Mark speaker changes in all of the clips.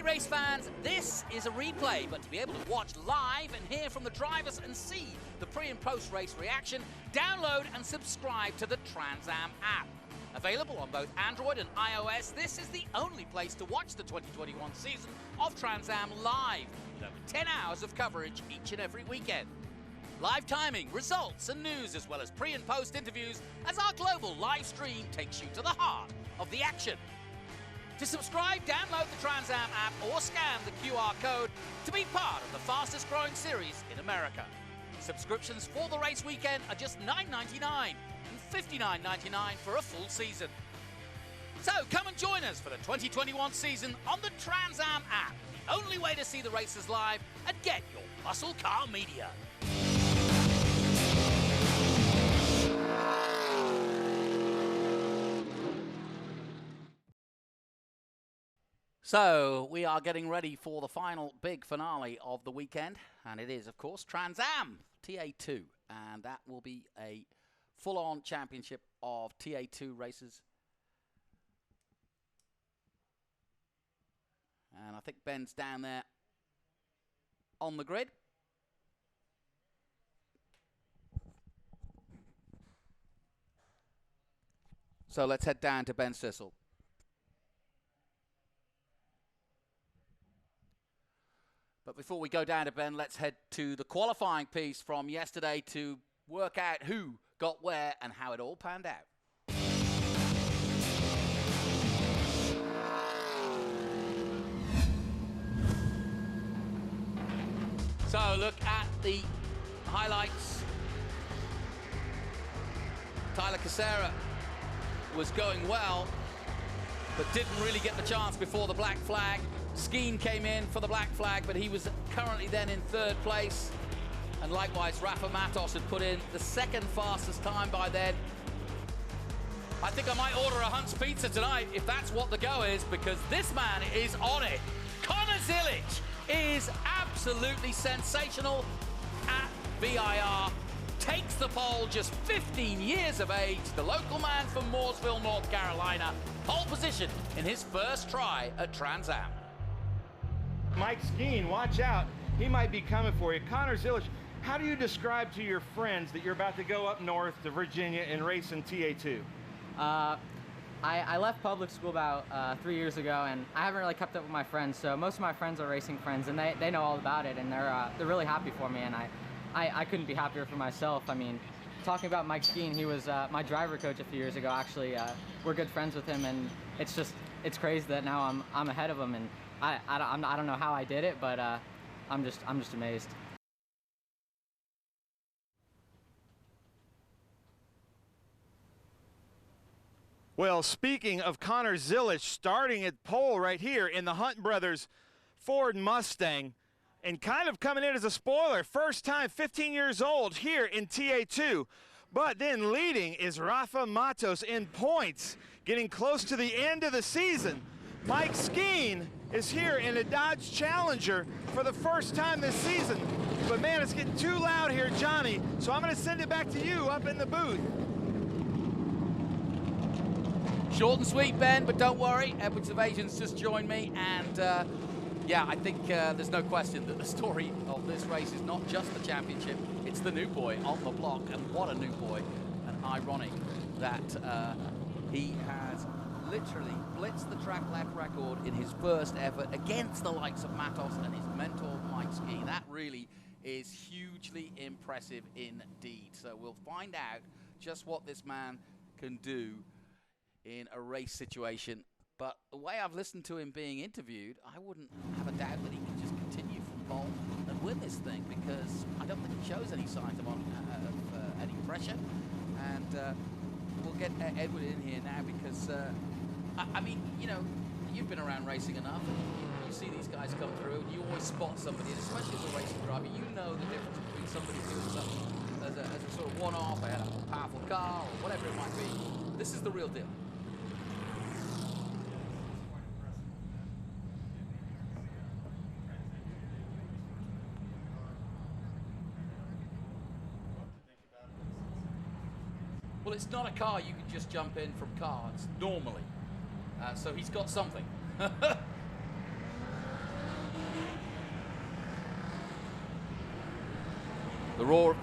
Speaker 1: Hey race fans, this is a replay, but to be able to watch live and hear from the drivers and see the pre and post race reaction, download and subscribe to the Trans Am app. Available on both Android and iOS, this is the only place to watch the 2021 season of Trans Am live, with over 10 hours of coverage each and every weekend. Live timing, results and news, as well as pre and post interviews, as our global live stream takes you to the heart of the action. To subscribe, download the Trans Am app or scan the QR code to be part of the fastest growing series in America. Subscriptions for the race weekend are just $9.99 and $59.99 for a full season. So come and join us for the 2021 season on the Trans Am app, the only way to see the races live and get your muscle car media. So we are getting ready for the final big finale of the weekend, and it is, of course, Trans Am TA2, and that will be a full-on championship of TA2 races. And I think Ben's down there on the grid. So let's head down to Ben Sissel. But before we go down to Ben, let's head to the qualifying piece from yesterday to work out who got where and how it all panned out. So look at the highlights. Tyler Casera was going well, but didn't really get the chance before the black flag. Skeen came in for the black flag, but he was currently then in third place. And likewise, Rafa Matos had put in the second fastest time by then. I think I might order a Hunt's Pizza tonight if that's what the go is, because this man is on it. Connor Zilic is absolutely sensational at VIR. Takes the pole, just 15 years of age. The local man from Mooresville, North Carolina. Pole position in his first try at Trans Am.
Speaker 2: Mike Skeen, watch out. He might be coming for you. Connor Zilic, how do you describe to your friends that you're about to go up north to Virginia and race in TA2?
Speaker 3: I left public school about 3 years ago, and I haven't really kept up with my friends, so most of my friends are racing friends, and they know all about it, and they're really happy for me, and I couldn't be happier for myself. I mean, talking about Mike Skeen, he was my driver coach a few years ago, actually. We're good friends with him, and it's crazy that now I'm ahead of him, and I don't know how I did it, but I'm just amazed.
Speaker 2: Well, speaking of Connor Zilic, starting at pole right here in the Hunt Brothers Ford Mustang, and kind of coming in as a spoiler, first time, 15 years old here in TA2. But then leading is Rafa Matos in points, getting close to the end of the season. Mike Skeen is here in a Dodge Challenger for the first time this season. But man, it's getting too loud here, Johnny, so I'm gonna send it back to you up in the booth.
Speaker 1: Short and sweet, Ben, but don't worry, Edwards Evasion's just joined me, and yeah, I think there's no question that the story of this race is not just the championship, it's the new boy on the block, and what a new boy. And ironic that he has literally blitzed the track lap record in his first effort against the likes of Matos and his mentor Mike Skeen. That really is hugely impressive indeed. So we'll find out just what this man can do in a race situation. But the way I've listened to him being interviewed, I wouldn't have a doubt that he can just continue from pole and win this thing, because I don't think he shows any signs of any pressure. And we'll get Edward in here now, because I mean, you know, you've been around racing enough, and you see these guys come through, and you always spot somebody, and especially as a racing driver, you know the difference between somebody doing something as a sort of one-off, a powerful car, or whatever it might be. This is the real deal. Well, it's not a car you can just jump in from cards normally. So he's got something. roar.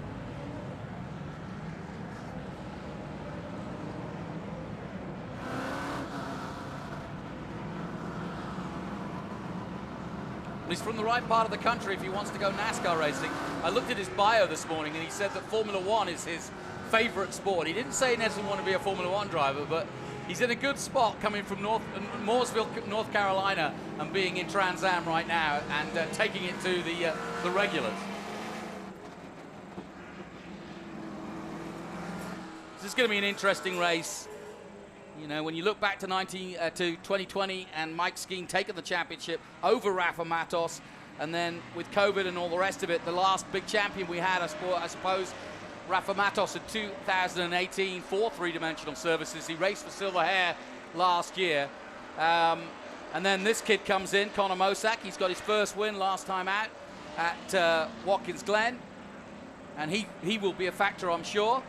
Speaker 1: He's from the right part of the country if he wants to go NASCAR racing. I looked at his bio this morning and he said that Formula One is his favorite sport. He didn't say he doesn't want to be a Formula One driver, but he's in a good spot coming from Mooresville, North Carolina, and being in Trans Am right now and taking it to the regulars. This is going to be an interesting race. You know, when you look back to 2020 and Mike Skeen taking the championship over Rafa Matos, and then with COVID and all the rest of it, the last big champion we had, I suppose, Rafa Matos in 2018 for three-dimensional services. He raced for Silver Hair last year. And then this kid comes in, Connor Mosack. He's got his first win last time out at Watkins Glen. And he will be a factor, I'm sure.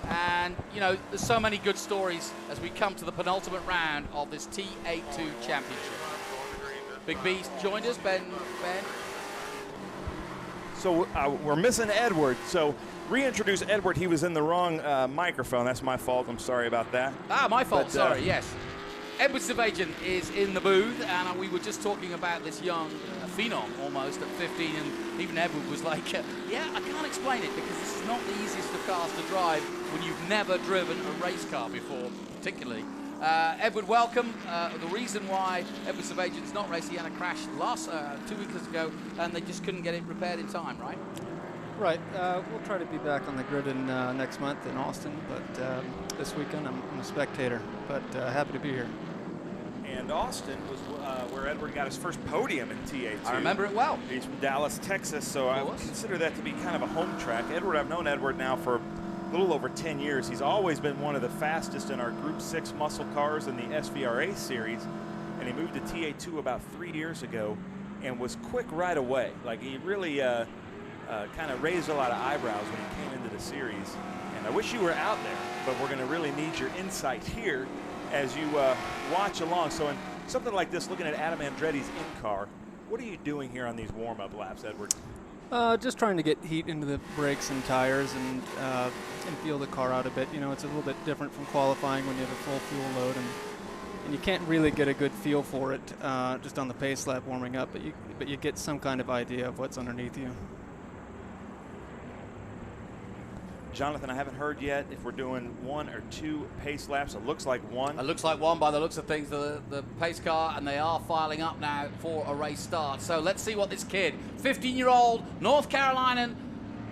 Speaker 1: And, you know, there's so many good stories as we come to the penultimate round of this TA2 championship. Big B joined us, Ben.
Speaker 2: So we're missing Edward. So reintroduce Edward. He was in the wrong microphone. That's my fault. I'm sorry about that.
Speaker 1: Ah, my fault. Sorry, yes. Edward Savagian is in the booth, and we were just talking about this young phenom almost at 15, and even Edward was like, yeah, I can't explain it because this is not the easiest of cars to drive when you've never driven a race car before, particularly. Edward, welcome. The reason why Edward Savagian's not racing, he had a crash 2 weeks ago, and they just couldn't get it repaired in time, right?
Speaker 4: Right. We'll try to be back on the grid in next month in Austin, but this weekend I'm a spectator, but happy to be here.
Speaker 2: And Austin was where Edward got his first podium in TA2.
Speaker 1: I remember it well.
Speaker 2: He's from Dallas, Texas, so I would consider that to be kind of a home track. Edward, I've known Edward now for a little over 10 years. He's always been one of the fastest in our Group 6 muscle cars in the SVRA series, and he moved to TA2 about 3 years ago and was quick right away. Like, he really kind of raised a lot of eyebrows when he came into the series. And I wish you were out there, but we're going to really need your insight here as you watch along. So in something like this, looking at Adam Andretti's in-car, what are you doing here on these warm-up laps, Edward?
Speaker 4: Just trying to get heat into the brakes and tires and feel the car out a bit. You know, it's a little bit different from qualifying when you have a full fuel load, and you can't really get a good feel for it just on the pace lap warming up, but you get some kind of idea of what's underneath you.
Speaker 2: Jonathan, I haven't heard yet if we're doing 1 or 2 pace laps. It looks like 1.
Speaker 1: It looks like 1 by the looks of things, the pace car, and they are filing up now for a race start. So let's see what this kid, 15-year-old North Carolinian,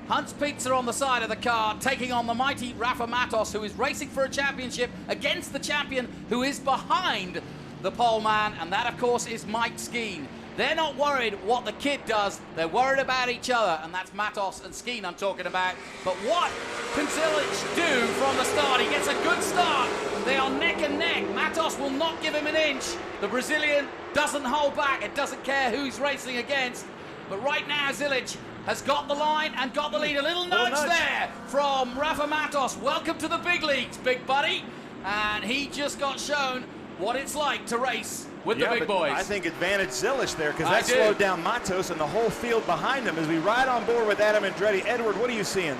Speaker 1: Hunt's Pizza on the side of the car, taking on the mighty Rafa Matos, who is racing for a championship against the champion who is behind the pole man, and that, of course, is Mike Skeen. They're not worried what the kid does. They're worried about each other, and that's Matos and Skeen I'm talking about. But what can Zilic do from the start? He gets a good start. They are neck and neck. Matos will not give him an inch. The Brazilian doesn't hold back. It doesn't care who he's racing against. But right now, Zilic has got the line and got the lead. A little nudge there from Rafa Matos. Welcome to the big leagues, big buddy. And he just got shown what it's like to race with the big boys.
Speaker 2: I think advantage Zilic there, because that slowed down Matos and the whole field behind him as we ride on board with Adam Andretti. Edward, what are you seeing?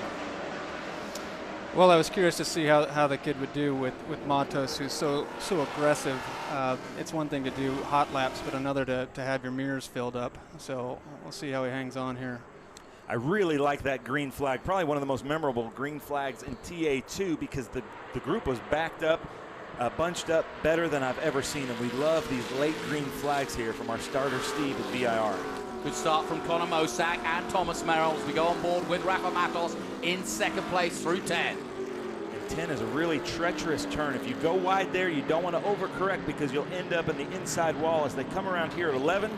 Speaker 4: Well, I was curious to see how the kid would do with Matos, who's so aggressive. It's one thing to do hot laps, but another to have your mirrors filled up. So we'll see how he hangs on here.
Speaker 2: I really like that green flag, probably one of the most memorable green flags in TA2, because the group was backed up, bunched up better than I've ever seen, and we love these late green flags here from our starter Steve at VIR.
Speaker 1: Good start from Connor Mosack and Thomas Merrill as we go on board with Rafa Matos in second place through 10.
Speaker 2: And 10 is a really treacherous turn. If you go wide there, you don't want to overcorrect because you'll end up in the inside wall. As they come around here at 11,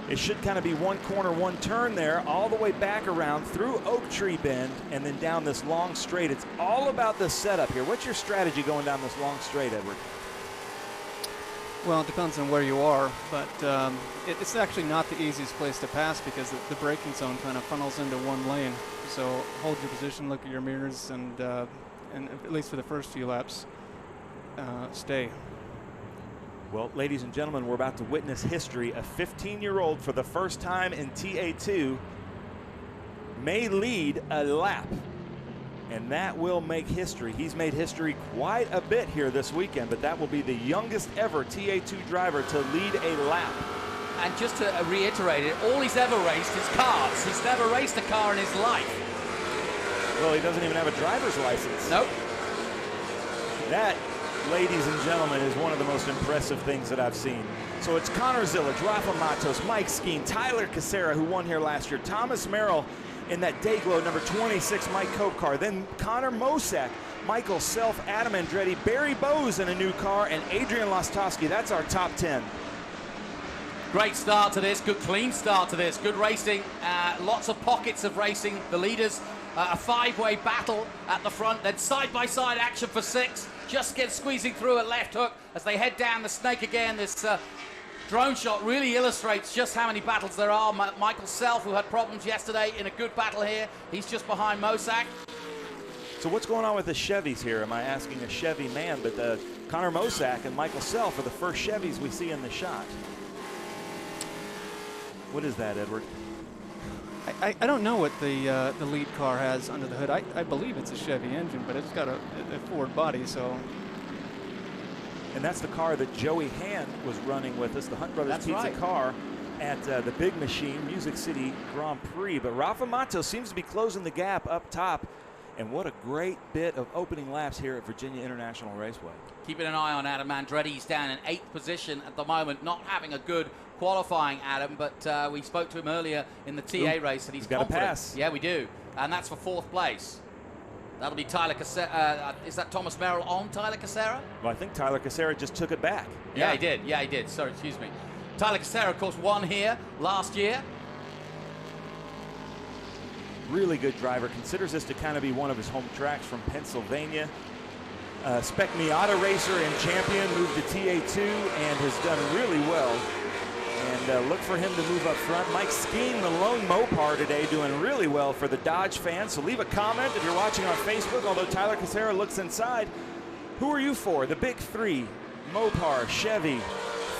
Speaker 2: it should kind of be one corner, one turn there, all the way back around through Oak Tree Bend and then down this long straight. It's all about the setup here. What's your strategy going down this long straight, Edward?
Speaker 4: Well, it depends on where you are, but it's actually not the easiest place to pass because the braking zone kind of funnels into one lane. So hold your position, look at your mirrors, and at least for the first few laps, stay.
Speaker 2: Well, ladies and gentlemen, we're about to witness history. A 15-year-old for the first time in TA2 may lead a lap. And that will make history. He's made history quite a bit here this weekend, but that will be the youngest ever TA2 driver to lead a lap.
Speaker 1: And just to reiterate it, all he's ever raced is cars. He's never raced a car in his life.
Speaker 2: Well, he doesn't even have a driver's license.
Speaker 1: Nope.
Speaker 2: That, ladies and gentlemen, is one of the most impressive things that I've seen. So it's Connor Zilic, Rafa Matos, Mike Skeen, Tyler Casera, who won here last year, Thomas Merrill in that Dayglow number 26 Mike Cope car, then Connor Mosak, Michael Self, Adam Andretti, Barry Bowes in a new car, and Adrian Lostowski. That's our top 10.
Speaker 1: Great start to this, good clean start to this, good racing, lots of pockets of racing. The leaders, a five-way battle at the front, then side-by-side action for 6. Just gets squeezing through a left hook as they head down the snake again. This drone shot really illustrates just how many battles there are. Michael Self, who had problems yesterday, in a good battle here. He's just behind Mosak.
Speaker 2: So what's going on with the Chevys here? Am I asking a Chevy man? But Connor Mosak and Michael Self are the first Chevys we see in the shot. What is that, Edward?
Speaker 4: I don't know what the lead car has under the hood. I believe it's a Chevy engine, but it's got a Ford body, so.
Speaker 2: And that's the car that Joey Hand was running with us, the Hunt Brothers Pizza car at the Big Machine Music City Grand Prix. But Rafa Matos seems to be closing the gap up top. And what a great bit of opening laps here at Virginia International Raceway.
Speaker 1: Keeping an eye on Adam Andretti. He's down in 8th position at the moment, not having a good qualifying, Adam, but we spoke to him earlier in the TA race and he's
Speaker 2: got
Speaker 1: confident.
Speaker 2: a pass.
Speaker 1: Yeah, we do. And that's for 4th place. That'll be Tyler Casera. Is that Thomas Merrill on Tyler Casera?
Speaker 2: Well, I think Tyler Casera just took it back.
Speaker 1: Yeah, he did. Yeah, he did. Sorry, excuse me. Tyler Casera, of course, won here last year.
Speaker 2: Really good driver. Considers this to kind of be one of his home tracks from Pennsylvania. Spec Miata racer and champion, moved to TA2 and has done really well. And look for him to move up front. Mike Skeen, the lone Mopar today, doing really well for the Dodge fans. So leave a comment if you're watching on Facebook, although Tyler Casera looks inside. Who are you for? The big three, Mopar, Chevy,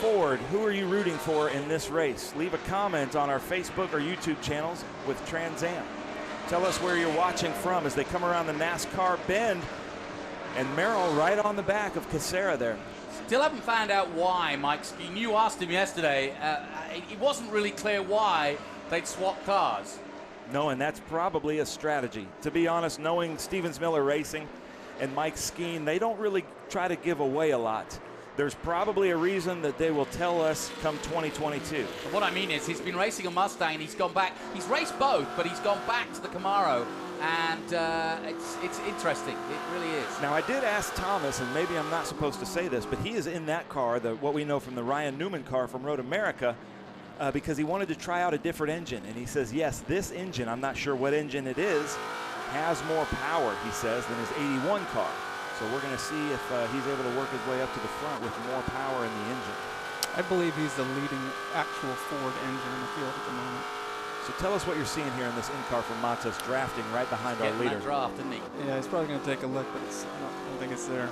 Speaker 2: Ford. Who are you rooting for in this race? Leave a comment on our Facebook or YouTube channels with Trans Am. Tell us where you're watching from as they come around the NASCAR bend. And Merrill right on the back of Casera there.
Speaker 1: Still haven't found out why, Mike Skeen. You asked him yesterday. It wasn't really clear why they'd swap cars.
Speaker 2: No, and that's probably a strategy. To be honest, knowing Stevens Miller Racing and Mike Skeen, they don't really try to give away a lot. There's probably a reason that they will tell us come 2022.
Speaker 1: And what I mean is he's been racing a Mustang and he's gone back. He's raced both, but he's gone back to the Camaro. And it's interesting. It really is.
Speaker 2: Now, I did ask Thomas, and maybe I'm not supposed to say this, but he is in that car, what we know from the Ryan Newman car from Road America, because he wanted to try out a different engine. And he says, yes, this engine, I'm not sure what engine it is, has more power, he says, than his 81 car. So we're going to see if he's able to work his way up to the front with more power in the engine.
Speaker 4: I believe he's the leading actual Ford engine in the field at the moment.
Speaker 2: So tell us what you're seeing here in this in-car from Matos drafting right behind our leader.
Speaker 1: That draft, didn't he?
Speaker 4: Yeah, he's probably going to take a look, but I don't think it's there.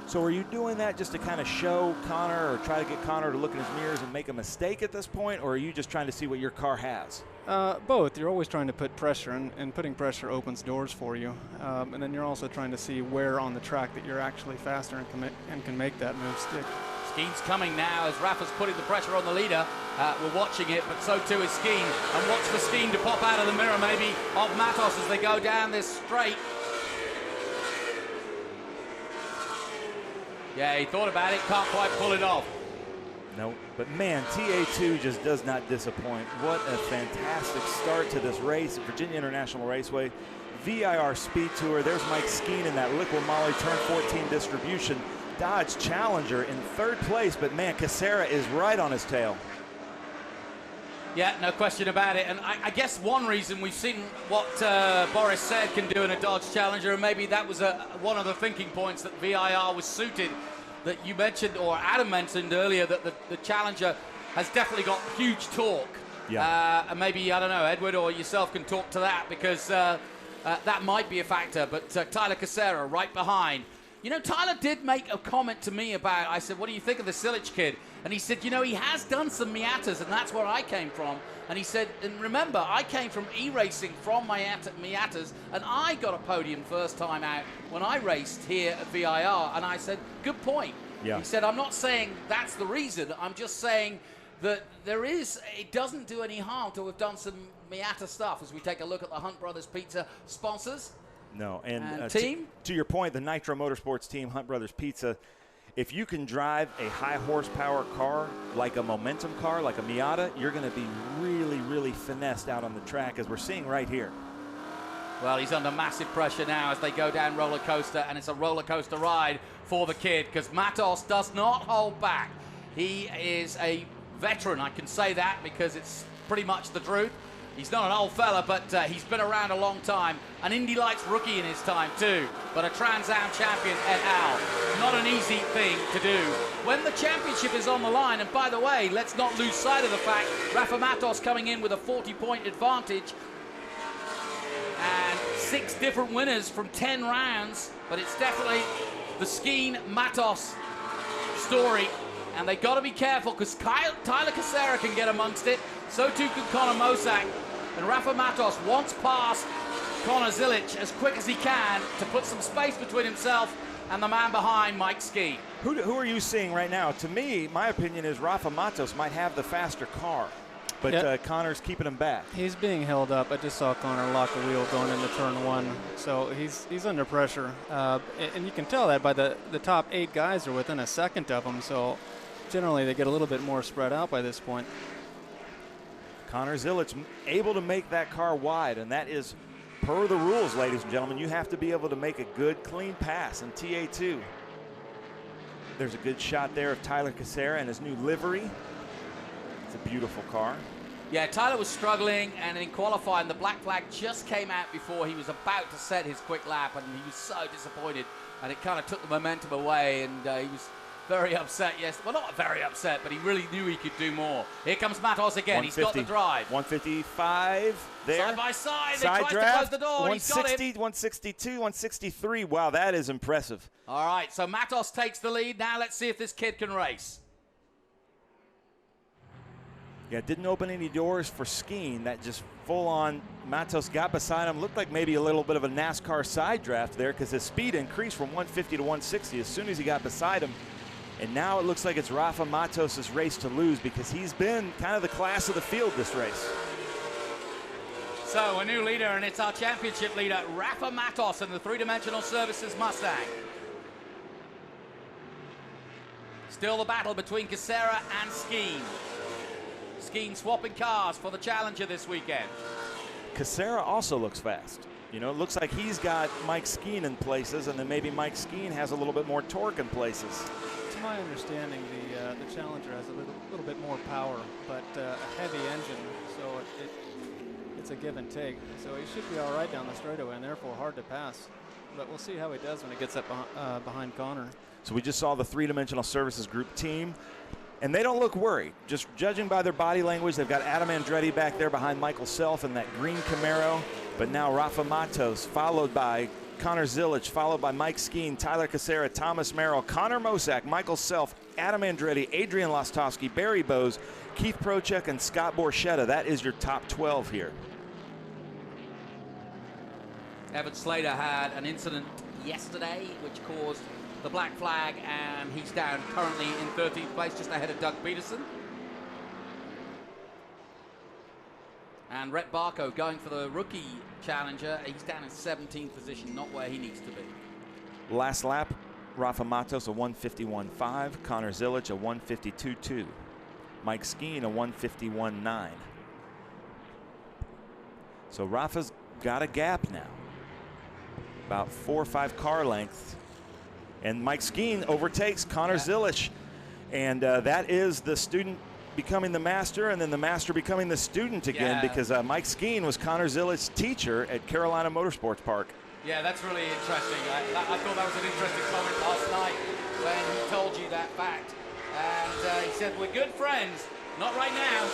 Speaker 2: So are you doing that just to kind of show Connor or try to get Connor to look in his mirrors and make a mistake at this point, or are you just trying to see what your car has?
Speaker 4: Both. You're always trying to put pressure, and putting pressure opens doors for you. And then you're also trying to see where on the track that you're actually faster and can make that move stick.
Speaker 1: Skeen's coming now as Rafa's putting the pressure on the leader. We're watching it, but so too is Skeen. And watch for Skeen to pop out of the mirror maybe of Matos as they go down this straight. Yeah, he thought about it, can't quite pull it off.
Speaker 2: No, but man, TA2 just does not disappoint. What a fantastic start to this race at Virginia International Raceway. VIR Speed Tour, there's Mike Skeen in that Liquid Moly Turn 14 distribution. Dodge Challenger in 3rd place, but man, Casera is right on his tail.
Speaker 1: Yeah, no question about it. And I guess one reason we've seen what Boris said can do in a Dodge Challenger, and maybe that was one of the thinking points that VIR was suited, that you mentioned, or Adam mentioned earlier, that the Challenger has definitely got huge torque.
Speaker 2: Yeah.
Speaker 1: And maybe, I don't know, Edward or yourself can talk to that, because that might be a factor. But Tyler Casera right behind. You know, Tyler did make a comment to me about, I said, what do you think of the Silic kid? And he said, you know, he has done some Miatas, and that's where I came from. And he said, and remember, I came from e-racing from Miatas, and I got a podium first time out when I raced here at VIR. And I said, good point.
Speaker 2: Yeah.
Speaker 1: He said, I'm not saying that's the reason. I'm just saying that it doesn't do any harm to have done some Miata stuff as we take a look at the Hunt Brothers Pizza sponsors.
Speaker 2: No, and
Speaker 1: team?
Speaker 2: To your point, the Nitro Motorsports team, Hunt Brothers Pizza, if you can drive a high horsepower car, like a momentum car, like a Miata, you're going to be really, really finessed out on the track, as we're seeing right here.
Speaker 1: Well, he's under massive pressure now as they go down roller coaster, and it's a roller coaster ride for the kid because Matos does not hold back. He is a veteran, I can say that because it's pretty much the truth. He's not an old fella, but he's been around a long time. An Indy Lights rookie in his time too, but a Trans Am champion et al. Not an easy thing to do. When the championship is on the line, and by the way, let's not lose sight of the fact Rafa Matos coming in with a 40-point advantage and 6 different winners from 10 rounds, but it's definitely the Skeen Matos story. And they got to be careful because Tyler Casera can get amongst it. So too can Connor Mosak. And Rafa Matos wants past Connor Zilic as quick as he can to put some space between himself and the man behind, Mike Skeen.
Speaker 2: Who are you seeing right now? To me, my opinion is Rafa Matos might have the faster car, but
Speaker 4: Yep.
Speaker 2: Connor's keeping him back.
Speaker 4: He's being held up. I just saw Connor lock a wheel going into turn 1, so he's under pressure. And you can tell that by the top 8 guys are within a second of him, so generally they get a little bit more spread out by this point.
Speaker 2: Connor Zilic able to make that car wide, and that is per the rules, ladies and gentlemen. You have to be able to make a good, clean pass in TA2. There's a good shot there of Tyler Casera and his new livery. It's a beautiful car.
Speaker 1: Yeah, Tyler was struggling, and in qualifying, the black flag just came out before he was about to set his quick lap, and he was so disappointed, and it kind of took the momentum away, and he was very upset, yes. Well, not very upset, but he really knew he could do more. Here comes Matos again. He's got the drive.
Speaker 2: 155 there.
Speaker 1: Side by side. They
Speaker 2: Side
Speaker 1: tried
Speaker 2: draft.
Speaker 1: to close the door.
Speaker 2: 160,
Speaker 1: He's got him.
Speaker 2: 162, 163. Wow, that is impressive.
Speaker 1: All right, so Matos takes the lead. Now let's see if this kid can race.
Speaker 2: Yeah, didn't open any doors for Skeen. That just full-on Matos got beside him. Looked like maybe a little bit of a NASCAR side draft there because his speed increased from 150 to 160 as soon as he got beside him. And now it looks like it's Rafa Matos' race to lose because he's been kind of the class of the field this race.
Speaker 1: So a new leader, and it's our championship leader, Rafa Matos in the 3-dimensional services Mustang. Still the battle between Casera and Skeen. Skeen swapping cars for the Challenger this weekend.
Speaker 2: Casera also looks fast. You know, it looks like he's got Mike Skeen in places, and then maybe Mike Skeen has a little bit more torque in places.
Speaker 4: To my understanding, the Challenger has a little bit more power, but a heavy engine, so it's a give and take. So he should be all right down the straightaway, and therefore hard to pass. But we'll see how he does when he gets up behind Connor.
Speaker 2: So we just saw the 3-dimensional services group team, and they don't look worried. Just judging by their body language, they've got Adam Andretti back there behind Michael Self in that green Camaro, but now Rafa Matos, followed by Connor Zilic, followed by Mike Skeen, Tyler Casera, Thomas Merrill, Connor Mosak, Michael Self, Adam Andretti, Adrian Lostowski, Barry Bowes, Keith Prochek, and Scott Borchetta. That is your top 12 here.
Speaker 1: Evan Slater had an incident yesterday which caused the black flag, and he's down currently in 13th place, just ahead of Doug Peterson. And Rhett Barco going for the rookie challenger. He's down in 17th position, not where he needs to be.
Speaker 2: Last lap, Rafa Matos a 151.5, Connor Zilic a 152.2, Mike Skeen a 151.9. So Rafa's got a gap now, about 4 or 5 car lengths. And Mike Skeen overtakes Connor Zilic. And that is the student becoming the master, and then the master becoming the student again, because Mike Skeen was Connor Zilic's teacher at Carolina Motorsports Park.
Speaker 1: Yeah, that's really interesting. I thought that was an interesting comment last night when he told you that fact. And he said, we're good friends. Not right now.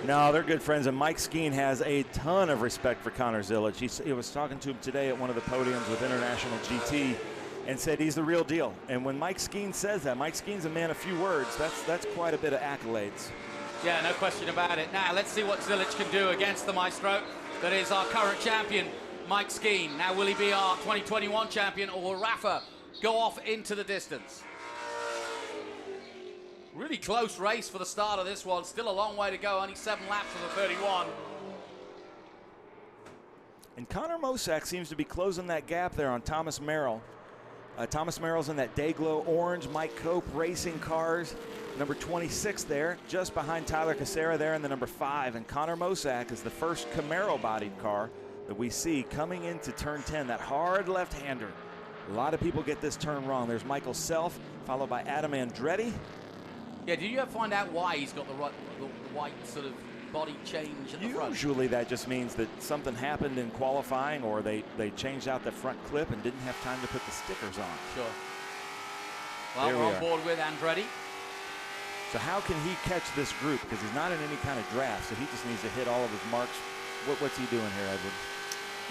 Speaker 2: No, they're good friends, and Mike Skeen has a ton of respect for Connor Zilic. He was talking to him today at one of the podiums with International GT, and said he's the real deal. And when Mike Skeen says that, Mike Skeen's a man of few words. That's quite a bit of accolades.
Speaker 1: Yeah, no question about it. Now, let's see what Zilic can do against the maestro that is our current champion, Mike Skeen. Now, will he be our 2021 champion, or will Rafa go off into the distance? Really close race for the start of this one. Still a long way to go, only 7 laps of the 31.
Speaker 2: And Connor Mosack seems to be closing that gap there on Thomas Merrill. Thomas Merrill's in that Dayglow orange Mike Cope Racing cars. Number 26 there, just behind Tyler Casera there in the number 5. And Connor Mosack is the first Camaro-bodied car that we see coming into turn 10, that hard left-hander. A lot of people get this turn wrong. There's Michael Self, followed by Adam Andretti.
Speaker 1: Yeah, did you ever find out why he's got the white sort of body change at the front?
Speaker 2: Usually that just means that something happened in qualifying, or they changed out the front clip and didn't have time to put the stickers on.
Speaker 1: Sure. Well, we're on board with Andretti.
Speaker 2: So how can he catch this group? Because he's not in any kind of draft, so he just needs to hit all of his marks. What's he doing here, Edward?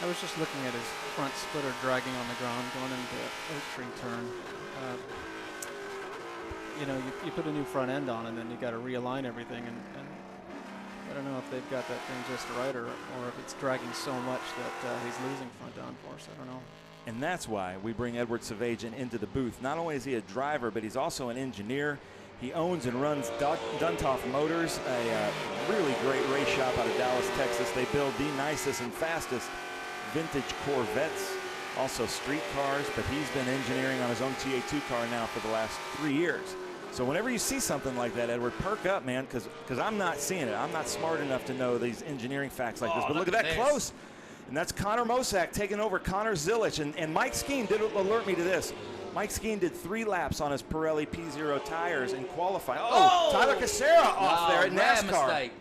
Speaker 4: I was just looking at his front splitter dragging on the ground going into Oak Tree turn. You know, you put a new front end on, and then you got to realign everything, and I don't know if they've got that thing just right, or if it's dragging so much that he's losing front downforce. I don't know.
Speaker 2: And that's why we bring Edward Savajian into the booth. Not only is he a driver, but he's also an engineer. He owns and runs Duntoff Motors, a really great race shop out of Dallas, Texas. They build the nicest and fastest vintage Corvettes, also street cars, but he's been engineering on his own TA2 car now for the last 3 years. So whenever you see something like that, Edward, perk up, man, because I'm not seeing it. I'm not smart enough to know these engineering facts like this. But look at that close. And that's Connor Mosack taking over Connor Zilic. And Mike Skeen did alert me to this. Mike Skeen did 3 laps on his Pirelli P0 tires in qualifying. Oh, Tyler Casera off there at NASCAR.
Speaker 1: Mistake.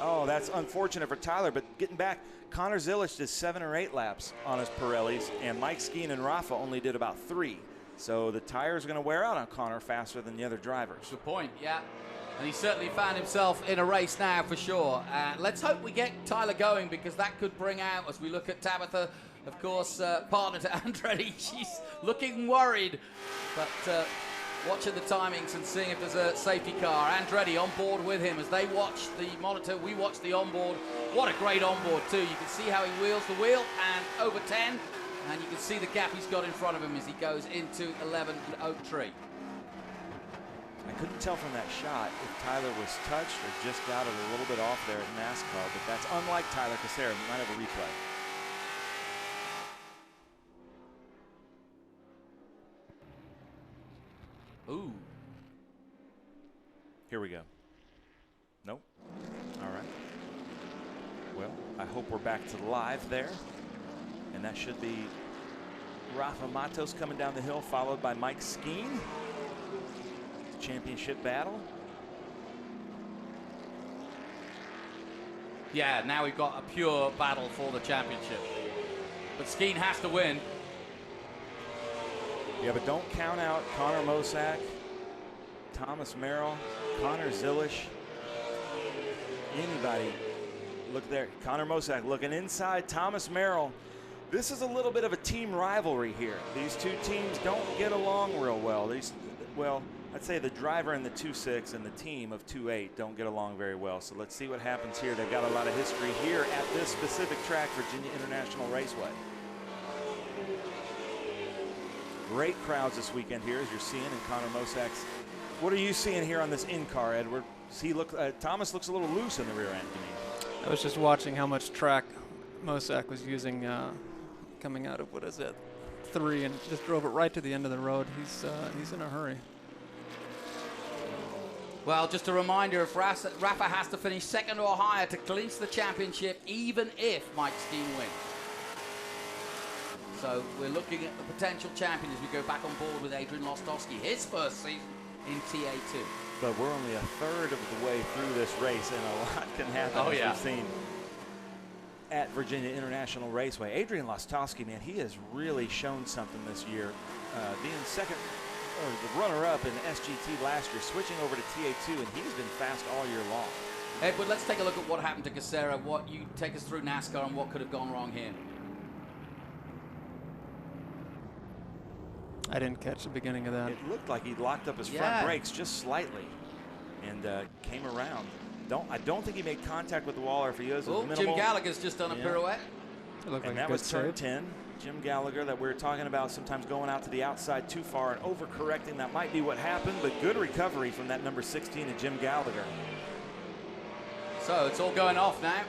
Speaker 2: Oh, that's unfortunate for Tyler. But getting back, Connor Zilic did 7 or 8 laps on his Pirellis, and Mike Skeen and Rafa only did about 3. So the tires are going to wear out on Connor faster than the other drivers.
Speaker 1: Good point, yeah. And he certainly found himself in a race now for sure. Let's hope we get Tyler going, because that could bring out, as we look at Tabitha, of course, partner to Andretti. She's looking worried, but watching the timings and seeing if there's a safety car. Andretti on board with him as they watch the monitor. We watch the onboard. What a great onboard too. You can see how he wheels the wheel and over 10. And you can see the gap he's got in front of him as he goes into 11 and Oak Tree.
Speaker 2: I couldn't tell from that shot if Tyler was touched or just got it a little bit off there at NASCAR, but that's unlike Tyler Casera. We might have a replay.
Speaker 1: Ooh.
Speaker 2: Here we go. Nope. All right. Well, I hope we're back to live there. And that should be Rafa Matos coming down the hill, followed by Mike Skeen. Championship battle.
Speaker 1: Yeah, now we've got a pure battle for the championship. But Skeen has to win.
Speaker 2: Yeah, but don't count out Connor Mosack, Thomas Merrill, Connor Zilic, anybody. Look there, Connor Mosack looking inside Thomas Merrill. This is a little bit of a team rivalry here. These two teams don't get along real well. Well, I'd say the driver in the 2.6 and the team of 2.8 don't get along very well. So let's see what happens here. They've got a lot of history here at this specific track, Virginia International Raceway. Great crowds this weekend here, as you're seeing in Connor Mosack's. What are you seeing here on this in-car, Edward? Thomas looks a little loose in the rear end to me.
Speaker 4: I was just watching how much track Mosack was using coming out of, what is it, 3, and just drove it right to the end of the road. He's in a hurry.
Speaker 1: Well, just a reminder, if Rafa has to finish 2nd or higher to clinch the championship, even if Mike Skeen wins. So we're looking at the potential champion as we go back on board with Adrian Lostowski, his first season in TA2.
Speaker 2: But we're only a third of the way through this race, and a lot can happen, as we've seen at Virginia International Raceway. Adrian Lostowski, man, he has really shown something this year, being second or the runner-up in SGT last year, switching over to TA2, and he's been fast all year long.
Speaker 1: Edward, let's take a look at what happened to Casera. What you take us through NASCAR and what could have gone wrong here.
Speaker 4: I didn't catch the beginning of that.
Speaker 2: It looked like he locked up his front brakes just slightly and came around. I don't think he made contact with the wall, or if he is, it was minimal.
Speaker 1: Jim Gallagher's just done a pirouette.
Speaker 4: It looked like
Speaker 2: and that was turn 10. Jim Gallagher, that we were talking about, sometimes going out to the outside too far and overcorrecting. That might be what happened, but good recovery from that number 16 of Jim Gallagher.
Speaker 1: So it's all going off now.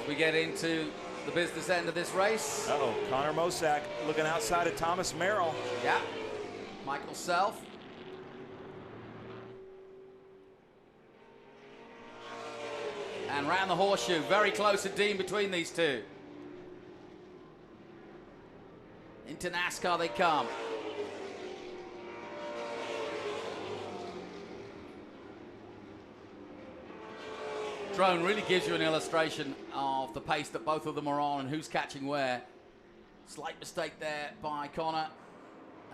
Speaker 1: As we get into the business end of this race.
Speaker 2: Uh-oh, Connor Mosack looking outside of Thomas Merrill.
Speaker 1: Yeah, Michael Self. And round the horseshoe, very close indeed between these two. Into NASCAR they come. Drone really gives you an illustration of the pace that both of them are on and who's catching where. Slight mistake there by Connor.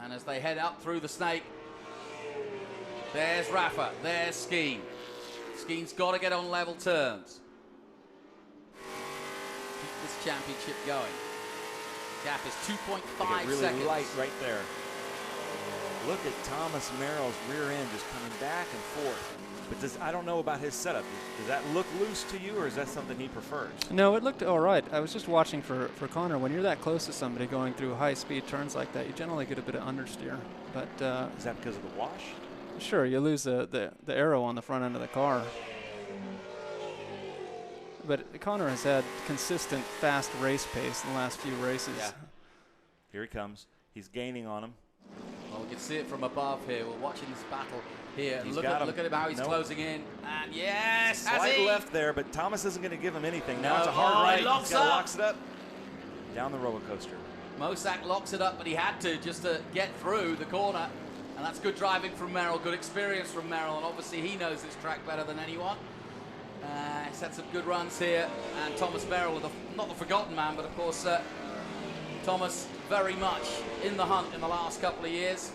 Speaker 1: And as they head up through the snake, there's Rafa, there's Skeen. Skeen's got to get on level terms. Keep this championship going. Gap is 2.5
Speaker 2: really
Speaker 1: seconds.
Speaker 2: Light right there. Look at Thomas Merrill's rear end just coming back and forth. But I don't know about his setup. Does that look loose to you, or is that something he prefers?
Speaker 4: No, it looked all right. I was just watching for Connor. When you're that close to somebody going through high-speed turns like that, you generally get a bit of understeer. But
Speaker 2: is that because of the wash?
Speaker 4: Sure, you lose the aero on the front end of the car. But Connor has had consistent, fast race pace in the last few races.
Speaker 1: Yeah.
Speaker 2: Here he comes. He's gaining on him.
Speaker 1: Well, we can see it from above here. We're watching this battle here. Look
Speaker 2: got
Speaker 1: at him how he's closing in. And yes,
Speaker 2: slight left there, but Thomas isn't going to give him anything. Now
Speaker 1: No.
Speaker 2: it's a hard right.
Speaker 1: He locks
Speaker 2: Locks it up. Down the roller coaster.
Speaker 1: Mosack locks it up, but he had to just to get through the corner. And that's good driving from Merrill, good experience from Merrill, and obviously he knows this track better than anyone. He's had some good runs here, and Thomas Merrill, not the forgotten man, but of course Thomas very much in the hunt in the last couple of years.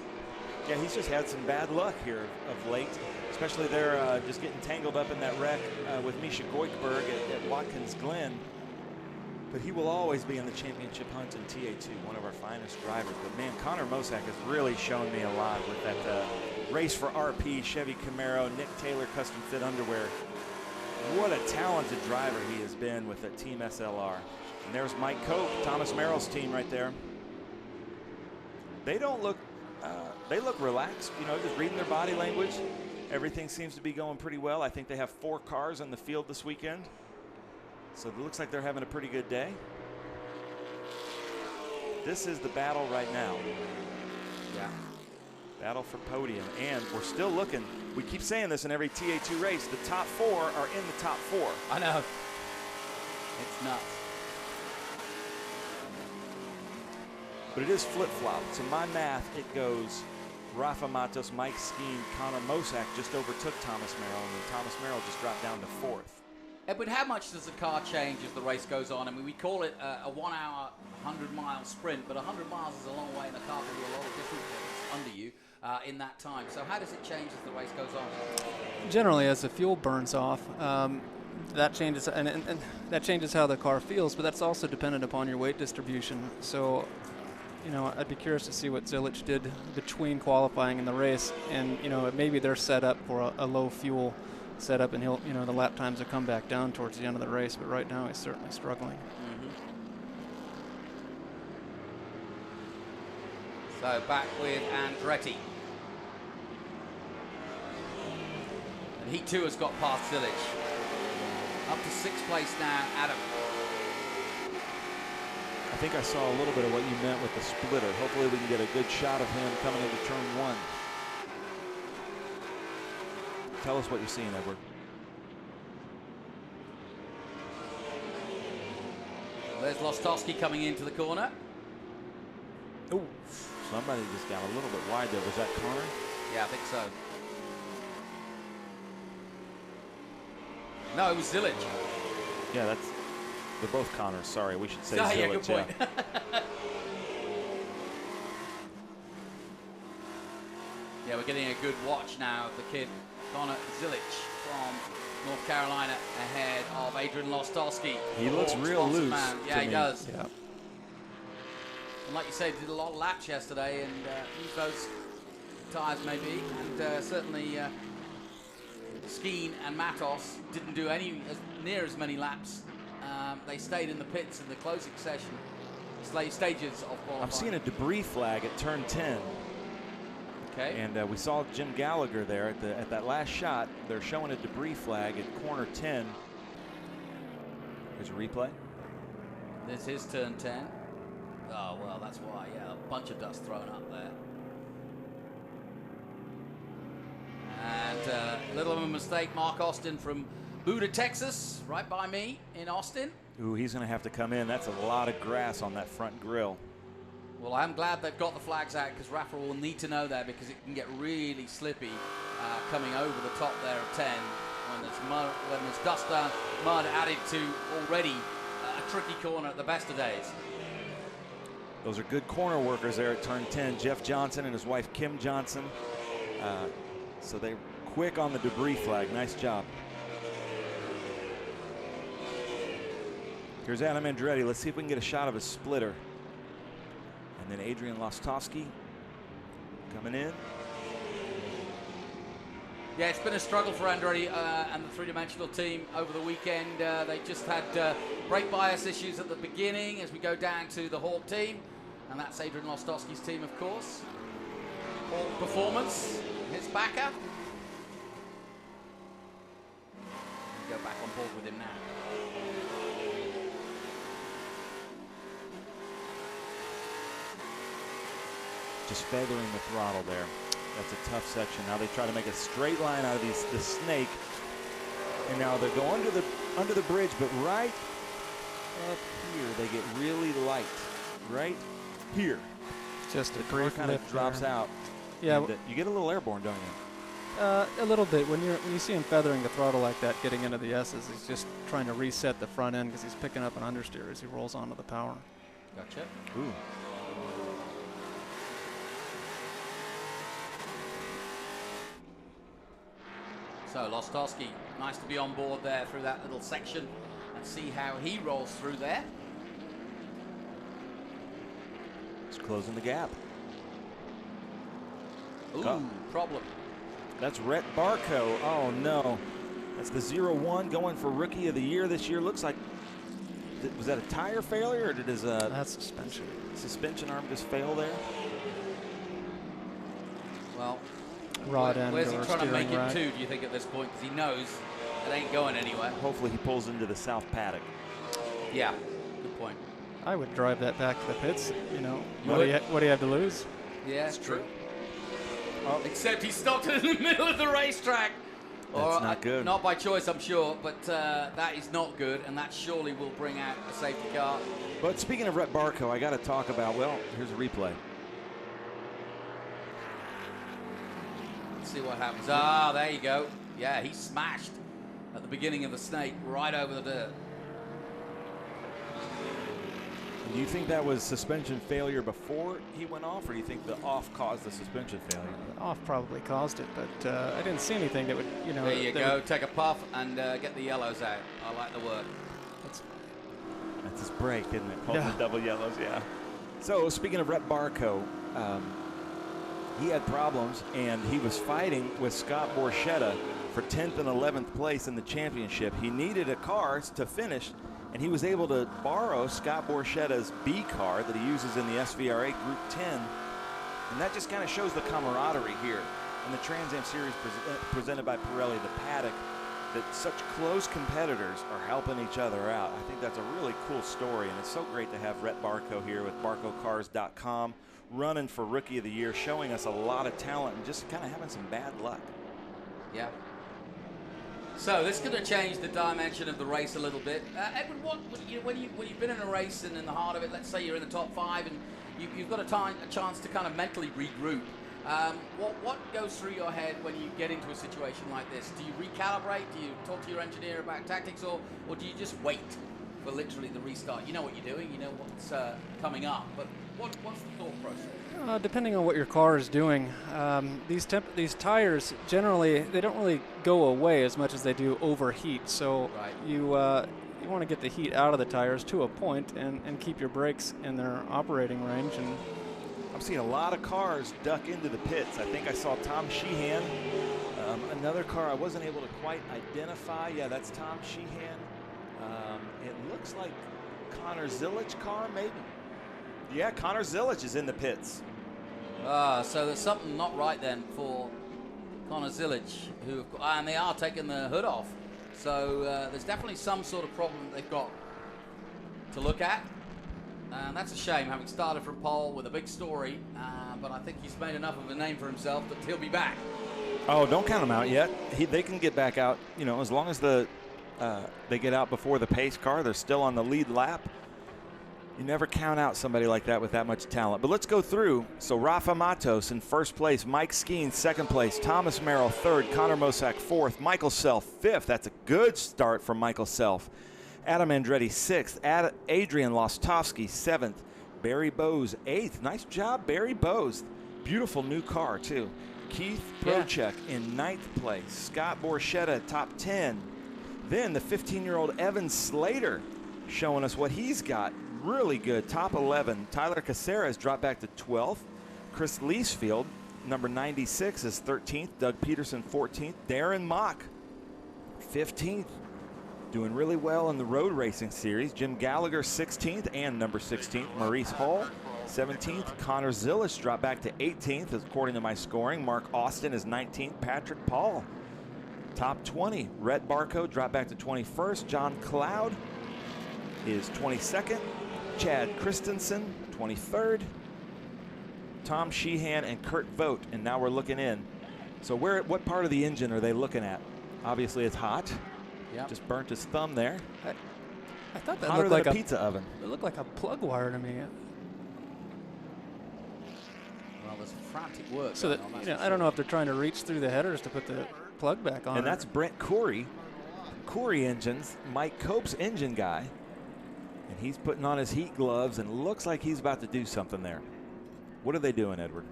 Speaker 2: Yeah, he's just had some bad luck here of late, especially they're just getting tangled up in that wreck with Misha Goikberg at Watkins Glen. But he will always be in the championship hunt in TA2, one of our finest drivers. But man, Connor Mosack has really shown me a lot with that race for RP, Chevy Camaro, Nick Taylor custom fit underwear. What a talented driver he has been with that Team SLR. And there's Mike Cope, Thomas Merrill's team right there. They don't look, they look relaxed, you know, just reading their body language. Everything seems to be going pretty well. I think they have 4 cars on the field this weekend. So it looks like they're having a pretty good day. This is the battle right now. Yeah. Battle for podium. And we're still looking. We keep saying this in every TA2 race. The top 4 are in the top 4.
Speaker 1: I know. It's nuts.
Speaker 2: But it is flip-flop. To my math, it goes Rafa Matos, Mike Skeen, Connor Mosack just overtook Thomas Merrill, and then Thomas Merrill just dropped down to 4th.
Speaker 1: But how much does the car change as the race goes on? I mean, we call it a 1 hour, 100-mile sprint, but 100 miles is a long way, and the car can do a lot of different things under you in that time. So how does it change as the race goes on?
Speaker 4: Generally, as the fuel burns off, that changes, and that changes how the car feels, but that's also dependent upon your weight distribution. So, you know, I'd be curious to see what Zilic did between qualifying and the race, and, you know, maybe they're set up for a low fuel setup, and he'll, you know, the lap times will come back down towards the end of the race, but right now he's certainly struggling.
Speaker 1: So back with Andretti. And he too has got past Zilic. Up to 6th place now, Adam.
Speaker 2: I think I saw a little bit of what you meant with the splitter. Hopefully we can get a good shot of him coming into turn 1. Tell us what you're seeing, Edward.
Speaker 1: There's Lostowski coming into the corner.
Speaker 2: Oh, somebody just got a little bit wide there. Was that Connor?
Speaker 1: Yeah, I think so. No, it was Zilic.
Speaker 2: Yeah, they're both Connors. Sorry, we should say
Speaker 1: Oh,
Speaker 2: Zilic.
Speaker 1: yeah, good point. Yeah, we're getting a good watch now of the kid, Connor Zilic from North Carolina, ahead of Adrian Lostowski.
Speaker 2: He looks real loose.
Speaker 1: Yeah, he does.
Speaker 2: Yeah.
Speaker 1: And like you say, did a lot of laps yesterday and used those tyres maybe. And certainly Skeen and Matos didn't do near as many laps. They stayed in the pits in the closing session, stages of qualifying.
Speaker 5: I'm seeing a debris flag at turn 10.
Speaker 1: Okay.
Speaker 5: And we saw Jim Gallagher there at that last shot. They're showing a debris flag at corner 10. Here's a replay.
Speaker 1: This is turn 10. Oh, well, that's why. Yeah, a bunch of dust thrown up there. And a little of a mistake, Mark Austin from Buda, Texas, right by me in Austin.
Speaker 5: Ooh, he's going to have to come in. That's a lot of grass on that front grille.
Speaker 1: Well, I'm glad they've got the flags out because Rafa will need to know that because it can get really slippy coming over the top there of 10 when there's dust and mud added to already a tricky corner at the best of days.
Speaker 5: Those are good corner workers there at turn 10. Jeff Johnson and his wife Kim Johnson. So they're quick on the debris flag. Nice job. Here's Adam Andretti. Let's see if we can get a shot of his splitter. And then Adrian Lostowski coming in.
Speaker 1: Yeah, it's been a struggle for Andretti and the three-dimensional team over the weekend. They just had brake bias issues at the beginning as we go down to the Hawk team. And that's Adrian Lostowski's team, of course. All performance, his backer. Go back on board with him now.
Speaker 5: Just feathering the throttle there. That's a tough section. Now they try to make a straight line out of the snake. And now they go under the bridge, but right up here they get really light. Right here.
Speaker 4: Just a
Speaker 5: the car
Speaker 4: brief
Speaker 5: kind of
Speaker 4: lift
Speaker 5: drops
Speaker 4: there.
Speaker 5: out.
Speaker 4: Yeah,
Speaker 5: you get a little airborne, don't you?
Speaker 4: A little bit. When you see him feathering the throttle like that, getting into the S's, he's just trying to reset the front end because he's picking up an understeer as he rolls onto the power.
Speaker 1: Gotcha.
Speaker 5: Ooh.
Speaker 1: So Lostowski, nice to be on board there through that little section and see how he rolls through there.
Speaker 5: He's closing the gap.
Speaker 1: Ooh, problem.
Speaker 5: That's Rhett Barco. Oh no. That's the 0-1 going for Rookie of the Year this year. Looks like, was that a tire failure or did his
Speaker 4: that's suspension
Speaker 5: arm just fail there?
Speaker 1: Well,
Speaker 4: rod end
Speaker 1: where's he
Speaker 4: or
Speaker 1: trying to make
Speaker 4: steering
Speaker 1: it
Speaker 4: rack.
Speaker 1: to, do you think, at this point? Because he knows it ain't going anywhere.
Speaker 5: Hopefully he pulls into the south paddock.
Speaker 1: Yeah, good point.
Speaker 4: I would drive that back to the pits. You know,
Speaker 1: You
Speaker 4: what do you have to lose?
Speaker 1: Yeah, it's true. Oh. Except he stopped in the middle of the racetrack.
Speaker 5: That's not good.
Speaker 1: Not by choice, I'm sure, but that is not good, and that surely will bring out a safety car.
Speaker 5: But speaking of Rhett Barco, I got to talk about, well, here's a replay.
Speaker 1: Let's see what happens. Ah, there you go. Yeah, he smashed at the beginning of the snake right over the dirt.
Speaker 5: Do you think that was suspension failure before he went off, or do you think the off caused the suspension failure?
Speaker 4: Off probably caused it, but I didn't see anything that would, you know.
Speaker 1: There you go. Take a puff and get the yellows out. I like the work.
Speaker 5: That's his break, isn't it?
Speaker 4: Yeah.
Speaker 5: The double yellows, yeah. So speaking of Rhett Barco, he had problems, and he was fighting with Scott Borchetta for 10th and 11th place in the championship. He needed a car to finish, and he was able to borrow Scott Borchetta's B car that he uses in the SVR8 Group 10. And that just kind of shows the camaraderie here in the Trans Am Series presented by Pirelli, the paddock, that such close competitors are helping each other out. I think that's a really cool story, and it's so great to have Rhett Barco here with BarcoCars.com running for Rookie of the Year, showing us a lot of talent and just kind of having some bad luck.
Speaker 1: Yeah. So this is going to change the dimension of the race a little bit. Edward, when you've been in a race and in the heart of it, let's say you're in the top 5 and you've got a chance to kind of mentally regroup. What goes through your head when you get into a situation like this? Do you recalibrate? Do you talk to your engineer about tactics, or do you just wait for literally the restart? You know what you're doing, you know what's coming up, but what's the thought process?
Speaker 4: Depending on what your car is doing, these tires generally they don't really go away as much as they do overheat. So
Speaker 1: right.
Speaker 4: you you want to get the heat out of the tires to a point and keep your brakes in their operating range. And
Speaker 5: I'm seeing a lot of cars duck into the pits. I think I saw Tom Sheehan. Another car I wasn't able to quite identify. Yeah, that's Tom Sheehan. It looks like Connor Zilich's car, maybe. Yeah, Connor Zilich is in the pits.
Speaker 1: So there's something not right then for Connor Zilich, and they are taking the hood off. So there's definitely some sort of problem they've got to look at. And that's a shame, having started from pole with a big story. But I think he's made enough of a name for himself that he'll be back.
Speaker 5: Oh, don't count him out yet. They can get back out, you know, as long as they get out before the pace car. They're still on the lead lap. You never count out somebody like that with that much talent. But let's go through. So Rafa Matos in first place, Mike Skeen second place, Thomas Merrill third, Connor Mosack fourth, Michael Self fifth. That's a good start from Michael Self. Adam Andretti sixth, Adrian Lostowski seventh, Barry Bowes eighth. Nice job, Barry Bowes. Beautiful new car too. Keith Prochek in ninth place, Scott Borchetta top 10. Then the 15-year-old Evan Slater showing us what he's got. Really good, top 11. Tyler Caceres dropped back to 12th. Chris Leesfield, number 96, is 13th. Doug Peterson, 14th. Darren Mock, 15th. Doing really well in the road racing series. Jim Gallagher, 16th, and number 16th. Maurice Hall, 17th. Connor Zilich dropped back to 18th, according to my scoring. Mark Austin is 19th. Patrick Paul, top 20. Rhett Barco dropped back to 21st. John Cloud is 22nd. Chad Christensen, 23rd. Tom Sheehan and Kurt Vogt, and now we're looking in. So what part of the engine are they looking at? Obviously it's hot.
Speaker 1: Yep.
Speaker 5: Just burnt his thumb there.
Speaker 4: I thought that
Speaker 5: Hotter
Speaker 4: looked
Speaker 5: than
Speaker 4: like
Speaker 5: a pizza oven.
Speaker 4: It looked like a plug wire to me.
Speaker 1: Well, there's frantic work
Speaker 4: So that,
Speaker 1: going on,
Speaker 4: you know, I don't know if they're trying to reach through the headers to put the plug back on.
Speaker 5: And that's Brent Corey. Corey Engines, Mike Cope's engine guy. And he's putting on his heat gloves and looks like he's about to do something there. What are they doing, Edward?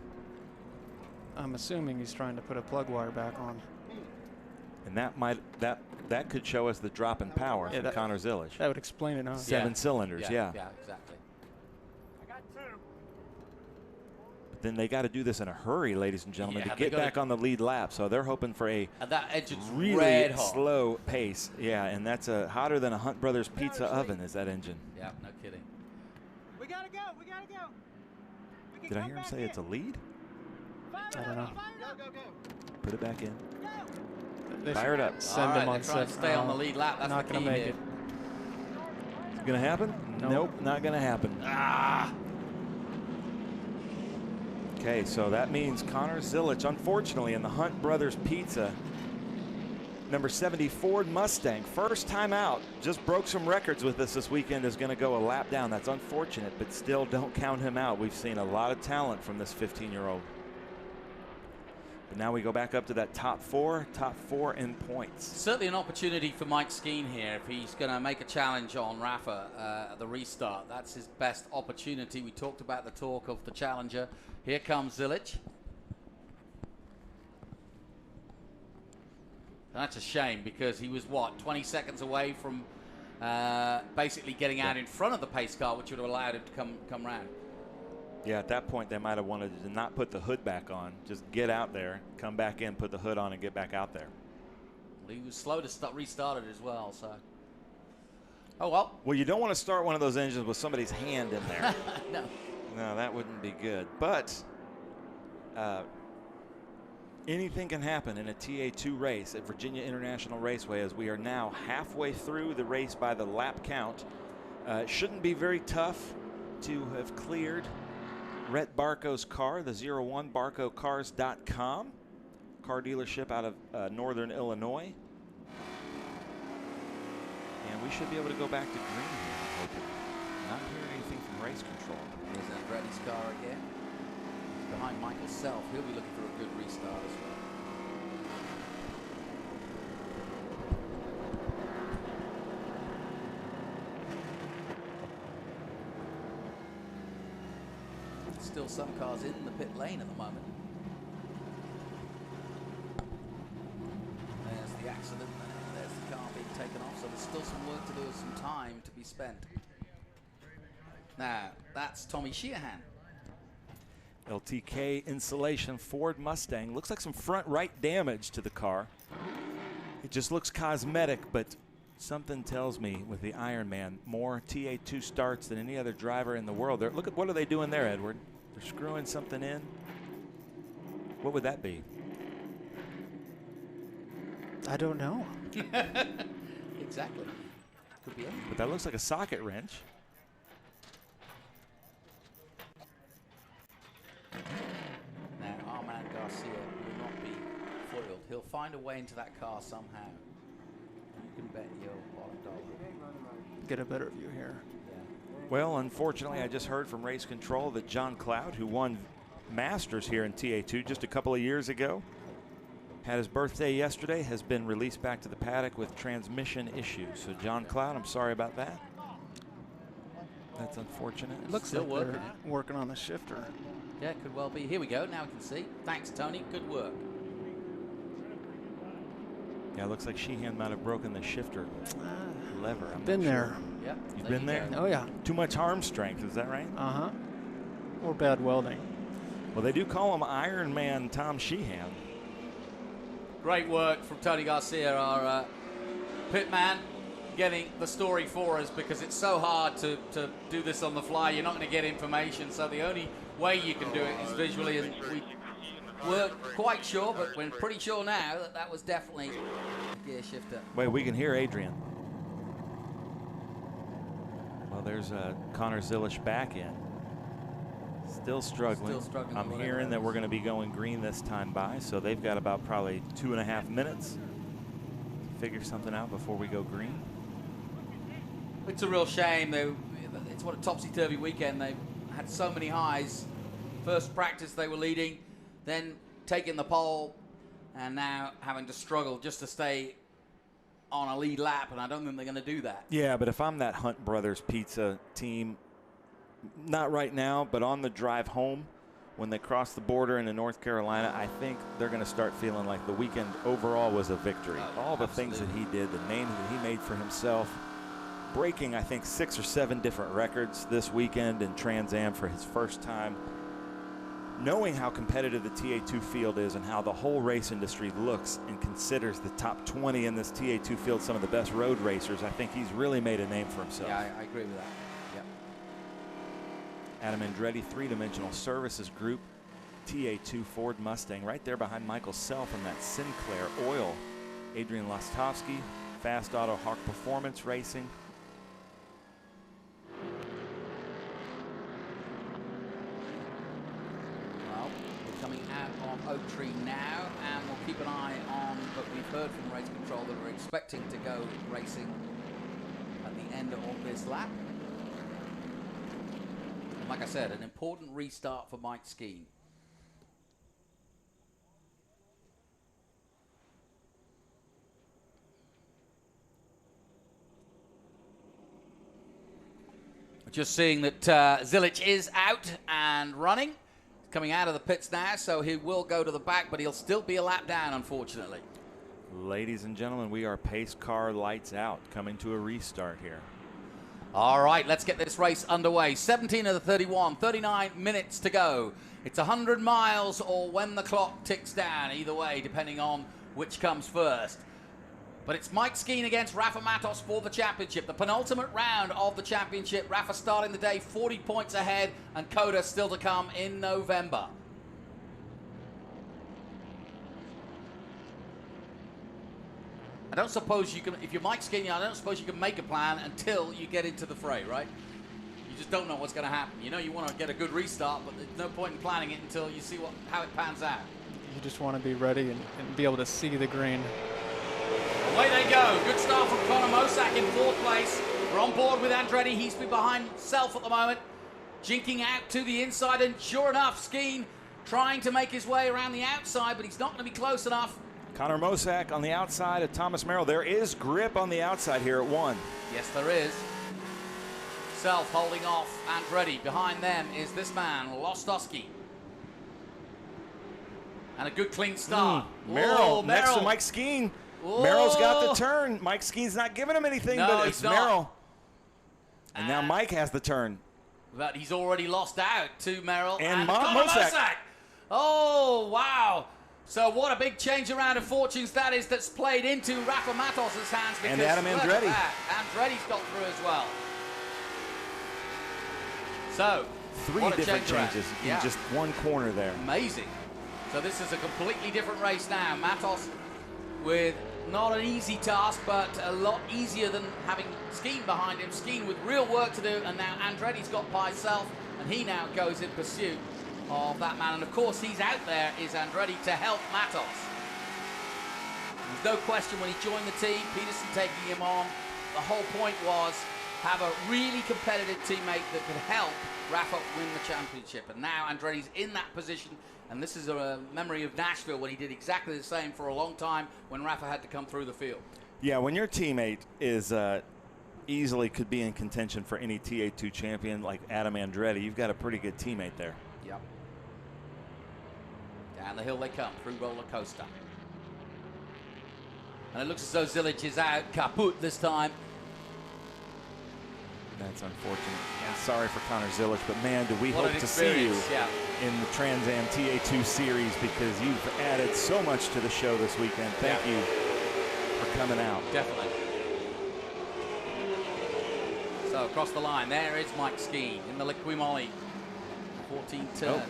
Speaker 4: I'm assuming he's trying to put a plug wire back on.
Speaker 5: And that could show us the drop in power from Connor Zilich.
Speaker 4: That would explain it, huh?
Speaker 5: 7 cylinders, yeah.
Speaker 1: Yeah, exactly.
Speaker 5: But then they got to do this in a hurry, ladies and gentlemen,
Speaker 1: Yeah,
Speaker 5: to get back on the lead lap. So they're hoping for a
Speaker 1: And that engine's
Speaker 5: really
Speaker 1: red hot.
Speaker 5: slow pace. Yeah, and that's hotter than a Hunt Brothers pizza oven is that engine.
Speaker 1: Yeah, no kidding.
Speaker 6: We gotta go. We gotta go. We can
Speaker 5: Did I
Speaker 6: come
Speaker 5: hear him
Speaker 6: back
Speaker 5: say
Speaker 6: in.
Speaker 5: it's a lead?
Speaker 6: Fire
Speaker 4: I
Speaker 6: it
Speaker 4: don't
Speaker 6: up,
Speaker 4: know.
Speaker 6: fire it up. Go, go,
Speaker 5: Put it back in.
Speaker 6: go.
Speaker 4: They
Speaker 5: Fire it up.
Speaker 4: Send
Speaker 1: All
Speaker 4: him
Speaker 1: right,
Speaker 4: on
Speaker 1: they're trying to
Speaker 4: set.
Speaker 1: stay on the lead lap. That's
Speaker 4: not
Speaker 1: the
Speaker 4: going
Speaker 1: key
Speaker 4: to make
Speaker 1: here.
Speaker 5: Is it going to happen?
Speaker 4: No.
Speaker 5: Nope, not going to happen. Okay, so that means Connor Zilich, unfortunately, in the Hunt Brothers Pizza, number 70 Ford Mustang, first time out, just broke some records with us this weekend, is going to go a lap down. That's unfortunate, but still don't count him out. We've seen a lot of talent from this 15-year-old. But now we go back up to that top four in points.
Speaker 1: Certainly an opportunity for Mike Skeen here if he's going to make a challenge on Rafa at the restart. That's his best opportunity. We talked about the talk of the challenger. Here comes Zilich. And that's a shame because he was, 20 seconds away from basically getting out in front of the pace car, which would have allowed him to come round.
Speaker 5: Yeah, at that point, they might have wanted to not put the hood back on. Just get out there, come back in, put the hood on, and get back out there.
Speaker 1: He was slow to restart it as well, so. Oh, well.
Speaker 5: Well, you don't want to start one of those engines with somebody's hand in there.
Speaker 1: No.
Speaker 5: No, that wouldn't be good. But anything can happen in a TA2 race at Virginia International Raceway, as we are now halfway through the race by the lap count. It shouldn't be very tough to have cleared Rhett Barco's car, the 01barcocars.com, car dealership out of Northern Illinois. And we should be able to go back to green here, I'm hoping. Not hearing anything from race control.
Speaker 1: Here's Andretti's car again. He's behind Michael Self. He'll be looking for a good restart as well. Still some cars in the pit lane at the moment. There's the accident. There's the car being taken off. So so there's still some work to do, some time to be spent. Now, that's Tommy Sheehan.
Speaker 5: LTK insulation Ford Mustang. Looks like some front right damage to the car. It just looks cosmetic, but something tells me with the Iron Man, more TA2 starts than any other driver in the world. Look at what are they doing there, Edward? They're screwing something in. What would that be?
Speaker 4: I don't know.
Speaker 1: Exactly. Could be anything.
Speaker 5: But that looks like a socket wrench.
Speaker 1: Now, our man Garcia will not be foiled. He'll find a way into that car somehow. You can bet your bottom dollar.
Speaker 4: Get a better view here.
Speaker 5: Well, unfortunately, I just heard from Race Control that John Cloud, who won Masters here in TA2 just a couple of years ago, had his birthday yesterday, has been released back to the paddock with transmission issues. So John Cloud, I'm sorry about that. That's unfortunate.
Speaker 4: It looks
Speaker 1: Still
Speaker 4: like
Speaker 1: working
Speaker 4: they're working on the shifter.
Speaker 1: Yeah, it could well be. Here we go. Now we can see. Thanks, Tony. Good work.
Speaker 5: Yeah, it looks like Sheehan might have broken the shifter lever. I'm
Speaker 4: Been
Speaker 5: not
Speaker 4: there.
Speaker 5: sure.
Speaker 1: Yep.
Speaker 5: You've been there?
Speaker 4: Oh, yeah.
Speaker 5: Too much arm strength, is that right?
Speaker 4: Uh-huh. Or bad welding.
Speaker 5: Well, they do call him Iron Man Tom Sheehan.
Speaker 1: Great work from Tony Garcia, our pit man, getting the story for us, because it's so hard to do this on the fly. You're not going to get information, so the only way you can do it is visually, and we weren't quite sure, but we're pretty sure now that that was definitely a gear shifter.
Speaker 5: Wait, we can hear Adrian. Well, there's Connor Zilisch back in. Still struggling.
Speaker 1: Still struggling.
Speaker 5: I'm hearing that we're going to be going green this time by, so they've got about probably 2.5 minutes to figure something out before we go green.
Speaker 1: It's a real shame. It's what a topsy-turvy weekend. They had so many highs. First practice they were leading, then taking the pole, and now having to struggle just to stay on a lead lap, and I don't think they're going to do that.
Speaker 5: Yeah, but if I'm that Hunt Brothers Pizza team, not right now, but on the drive home, when they cross the border into North Carolina, I think they're going to start feeling like the weekend overall was a victory. All the things that he did, the name that he made for himself, breaking, I think, 6 or 7 different records this weekend in Trans Am for his first time. Knowing how competitive the TA2 field is and how the whole race industry looks and considers the top 20 in this TA2 field some of the best road racers, I think he's really made a name for himself.
Speaker 1: Yeah, I agree with that. Yep.
Speaker 5: Adam Andretti, Three-Dimensional Services Group, TA2 Ford Mustang, right there behind Michael Self in that Sinclair Oil. Adrian Lostowski, Fast Auto Hawk Performance Racing.
Speaker 1: Well, we're coming out of Oak Tree now, and we'll keep an eye on what we've heard from Race Control that we're expecting to go racing at the end of this lap. And like I said, an important restart for Mike Skeen. Just seeing that Zilisch is out and running, coming out of the pits now, so he will go to the back, but he'll still be a lap down, unfortunately.
Speaker 5: Ladies and gentlemen, we are pace car lights out, coming to a restart here.
Speaker 1: All right, let's get this race underway. 17 of the 31, 39 minutes to go. It's 100 miles or when the clock ticks down, either way, depending on which comes first. But it's Mike Skeen against Rafa Matos for the championship. The penultimate round of the championship. Rafa starting the day 40 points ahead, and Coda still to come in November. I don't suppose you can, if you're Mike Skeen, I don't suppose you can make a plan until you get into the fray, right? You just don't know what's going to happen. You know you want to get a good restart, but there's no point in planning it until you see how it pans out.
Speaker 4: You just want to be ready and be able to see the green.
Speaker 1: Away they go. Good start from Connor Mosak in 4th place. We're on board with Andretti. He's behind Self at the moment. Jinking out to the inside, and sure enough, Skeen trying to make his way around the outside, but he's not going to be close enough.
Speaker 5: Connor Mosak on the outside of Thomas Merrill. There is grip on the outside here at 1.
Speaker 1: Yes, there is. Self holding off Andretti. Behind them is this man, Lostowski. And a good clean start.
Speaker 5: Merrill next to
Speaker 1: Merrill.
Speaker 5: Mike Skeen. Merrill's got the turn. Mike Skeen's not giving him anything,
Speaker 1: No,
Speaker 5: but it's
Speaker 1: he's not.
Speaker 5: Merrill. And now Mike has the turn.
Speaker 1: But he's already lost out to Merrill
Speaker 5: And
Speaker 1: Connor
Speaker 5: Mosak.
Speaker 1: Mosak. Oh, wow. So what a big change around of fortunes that is, that's played into Rafa Matos' hands.
Speaker 5: And
Speaker 1: because
Speaker 5: Adam
Speaker 1: look at
Speaker 5: Andretti.
Speaker 1: that. Andretti's got through as well. So,
Speaker 5: Three
Speaker 1: what a
Speaker 5: different
Speaker 1: change around.
Speaker 5: changes in
Speaker 1: Yeah.
Speaker 5: just one corner there.
Speaker 1: Amazing. So this is a completely different race now. Matos with not an easy task, but a lot easier than having Skeen behind him. Skeen with real work to do, and now Andretti's got by himself, and he now goes in pursuit of that man. And of course, he's out there, is Andretti, to help Matos. There's no question when he joined the team, Peterson taking him on, the whole point was have a really competitive teammate that could help Rafa win the championship. And now Andretti's in that position, and this is a memory of Nashville when he did exactly the same for a long time when Rafa had to come through the field.
Speaker 5: Yeah, when your teammate is easily could be in contention for any TA2 champion like Adam Andretti, you've got a pretty good teammate there.
Speaker 1: Yep. Down the hill they come, through roller coaster. And it looks as though Zilic is out, kaput this time.
Speaker 5: That's unfortunate. And sorry for Connor Zilic, but man, do we
Speaker 1: What
Speaker 5: hope
Speaker 1: an
Speaker 5: to see you
Speaker 1: experience, yeah.
Speaker 5: in the Trans Am TA2 series, because you've added so much to the show this weekend. Thank you for coming out.
Speaker 1: Definitely. So across the line, there is Mike Skeen in the Liqui Moly. 14 turn.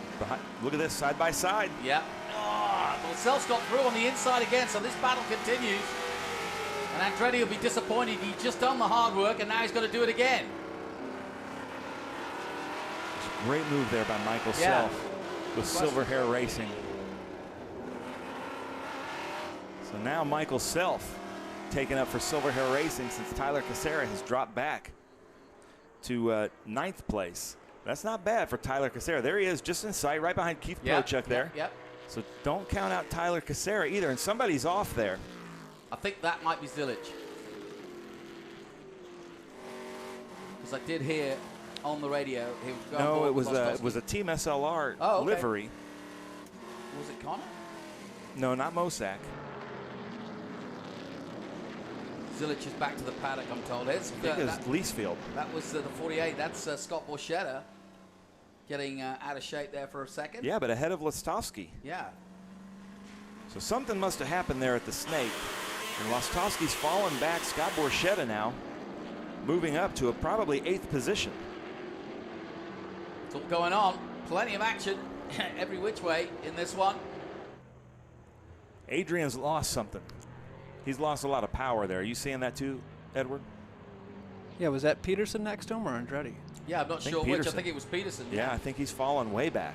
Speaker 5: Look at this, side by side.
Speaker 1: Yep. Oh, well, Self's got through on the inside again, so this battle continues. And Andretti will be disappointed. He's just done the hard work, and now he's got to do it again.
Speaker 5: Great move there by Michael Self with Silver Hair Racing. So now Michael Self taken up for Silver Hair Racing, since Tyler Casera has dropped back to 9th place. That's not bad for Tyler Casera. There he is, just in sight, right behind Keith Prochuk there.
Speaker 1: Yep.
Speaker 5: So don't count out Tyler Casera either, and somebody's off there.
Speaker 1: I think that might be Zilic. Because I did hear on the radio he was going
Speaker 5: No,
Speaker 1: forward.
Speaker 5: it was a Team SLR
Speaker 1: Oh, okay.
Speaker 5: livery.
Speaker 1: Was it Connor?
Speaker 5: No, not Mosak.
Speaker 1: Zilic is back to the paddock, I'm told.
Speaker 5: I think it was Leesfield.
Speaker 1: That was the 48. That's Scott Borchetta getting out of shape there for a second.
Speaker 5: Yeah, but ahead of Lostowski.
Speaker 1: Yeah.
Speaker 5: So something must have happened there at the Snake. And Lostowski's fallen back. Scott Borchetta now moving up to a probably 8th position.
Speaker 1: It's all going on. Plenty of action every which way in this one.
Speaker 5: Adrian's lost something. He's lost a lot of power there. Are you seeing that too, Edward?
Speaker 4: Yeah, was that Peterson next to him or Andretti?
Speaker 1: Yeah, I'm not sure which. I think it was Peterson.
Speaker 5: Yeah, I think he's fallen way back.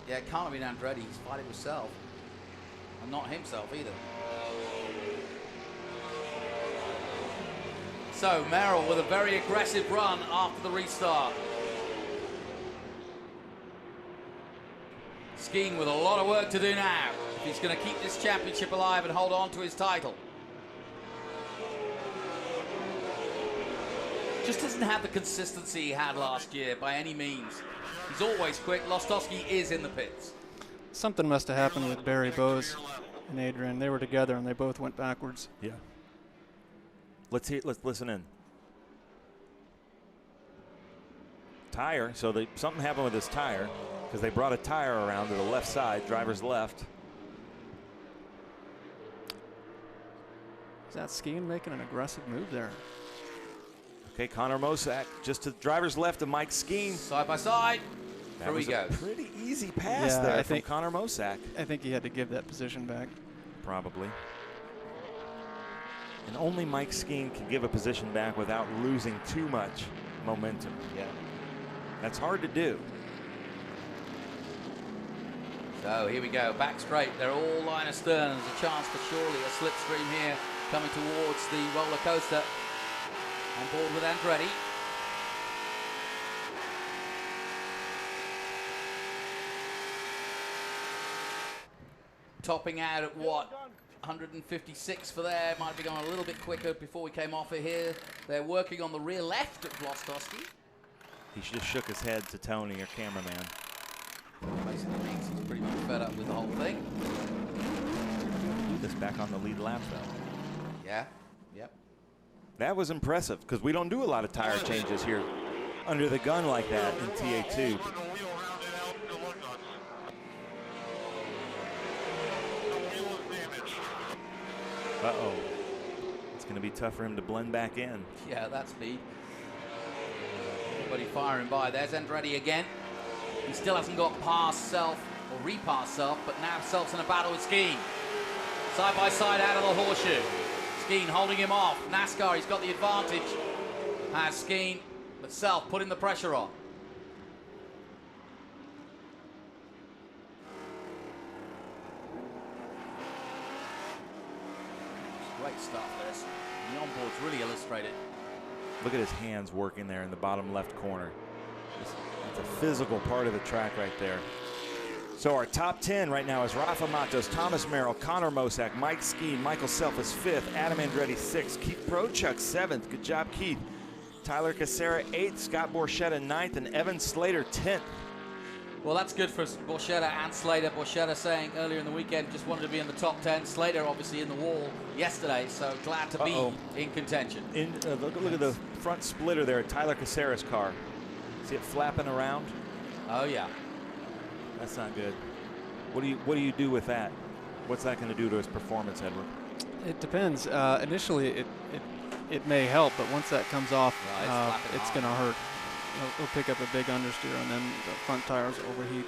Speaker 1: Yeah, it can't have been Andretti. He's fighting himself. And not himself either. So, Merrill with a very aggressive run after the restart. Skeen with a lot of work to do now if he's going to keep this championship alive and hold on to his title. Just doesn't have the consistency he had last year by any means. He's always quick. Lostowski is in the pits.
Speaker 4: Something must have happened with Barry Bowes and Adrian. They were together and they both went backwards.
Speaker 5: Yeah. Let's listen in. Tire. So something happened with his tire, because they brought a tire around to the left side, driver's left.
Speaker 4: Is that Skeen making an aggressive move there?
Speaker 5: Okay, Connor Mosak just to the driver's left of Mike Skeen.
Speaker 1: Side by side.
Speaker 5: That was a pretty easy pass
Speaker 4: Yeah,
Speaker 5: there
Speaker 4: I
Speaker 5: from
Speaker 4: think
Speaker 5: Connor Mosak.
Speaker 4: I think he had to give that position back.
Speaker 5: Probably. And only Mike Skeen can give a position back without losing too much momentum.
Speaker 1: Yeah.
Speaker 5: That's hard to do.
Speaker 1: So here we go, back straight. They're all line astern. There's a chance for surely a slipstream here coming towards the roller coaster. On board with Andretti. Topping out at what? 156 for there. Might be going a little bit quicker before we came off of here. They're working on the rear left of Lostowski.
Speaker 5: He just shook his head to Tony, your cameraman.
Speaker 1: Basically means he's pretty much fed up with the whole thing.
Speaker 5: put this back on the lead lap, though.
Speaker 1: Yeah, yep.
Speaker 5: That was impressive because we don't do a lot of tire changes here under the gun like that in TA2. Uh-oh. It's going to be tough for him to blend back in.
Speaker 1: Yeah, that's speed. Everybody firing by. There's Andretti again. He still hasn't got past Self or repassed Self, but now Self's in a battle with Skeen. Side by side out of the horseshoe. Skeen holding him off. NASCAR, he's got the advantage. Has Skeen, but Self putting the pressure on. Great stuff, this. The onboard's really illustrated.
Speaker 5: Look at his hands working there in the bottom left corner. It's a physical part of the track right there. So our top 10 right now is Rafa Matos, Thomas Merrill, Connor Mosack, Mike Skeen, Michael Self is 5th, Adam Andretti 6th, Keith Prochuk 7th. Good job, Keith. Tyler Casera 8th, Scott Borchetta 9th, and Evan Slater 10th.
Speaker 1: Well, that's good for Borchetta and Slater. Borchetta saying earlier in the weekend just wanted to be in the top 10. Slater obviously in the wall yesterday, so glad to be in contention.
Speaker 5: Look at the front splitter there at Tyler Casera's car. See it flapping around?
Speaker 1: Oh yeah.
Speaker 5: That's not good. What do you do with that? What's that going to do to his performance, Edward?
Speaker 4: It depends. Initially, it may help, but once that comes off, it's going to hurt. It'll pick up a big understeer, and then the front tires overheat.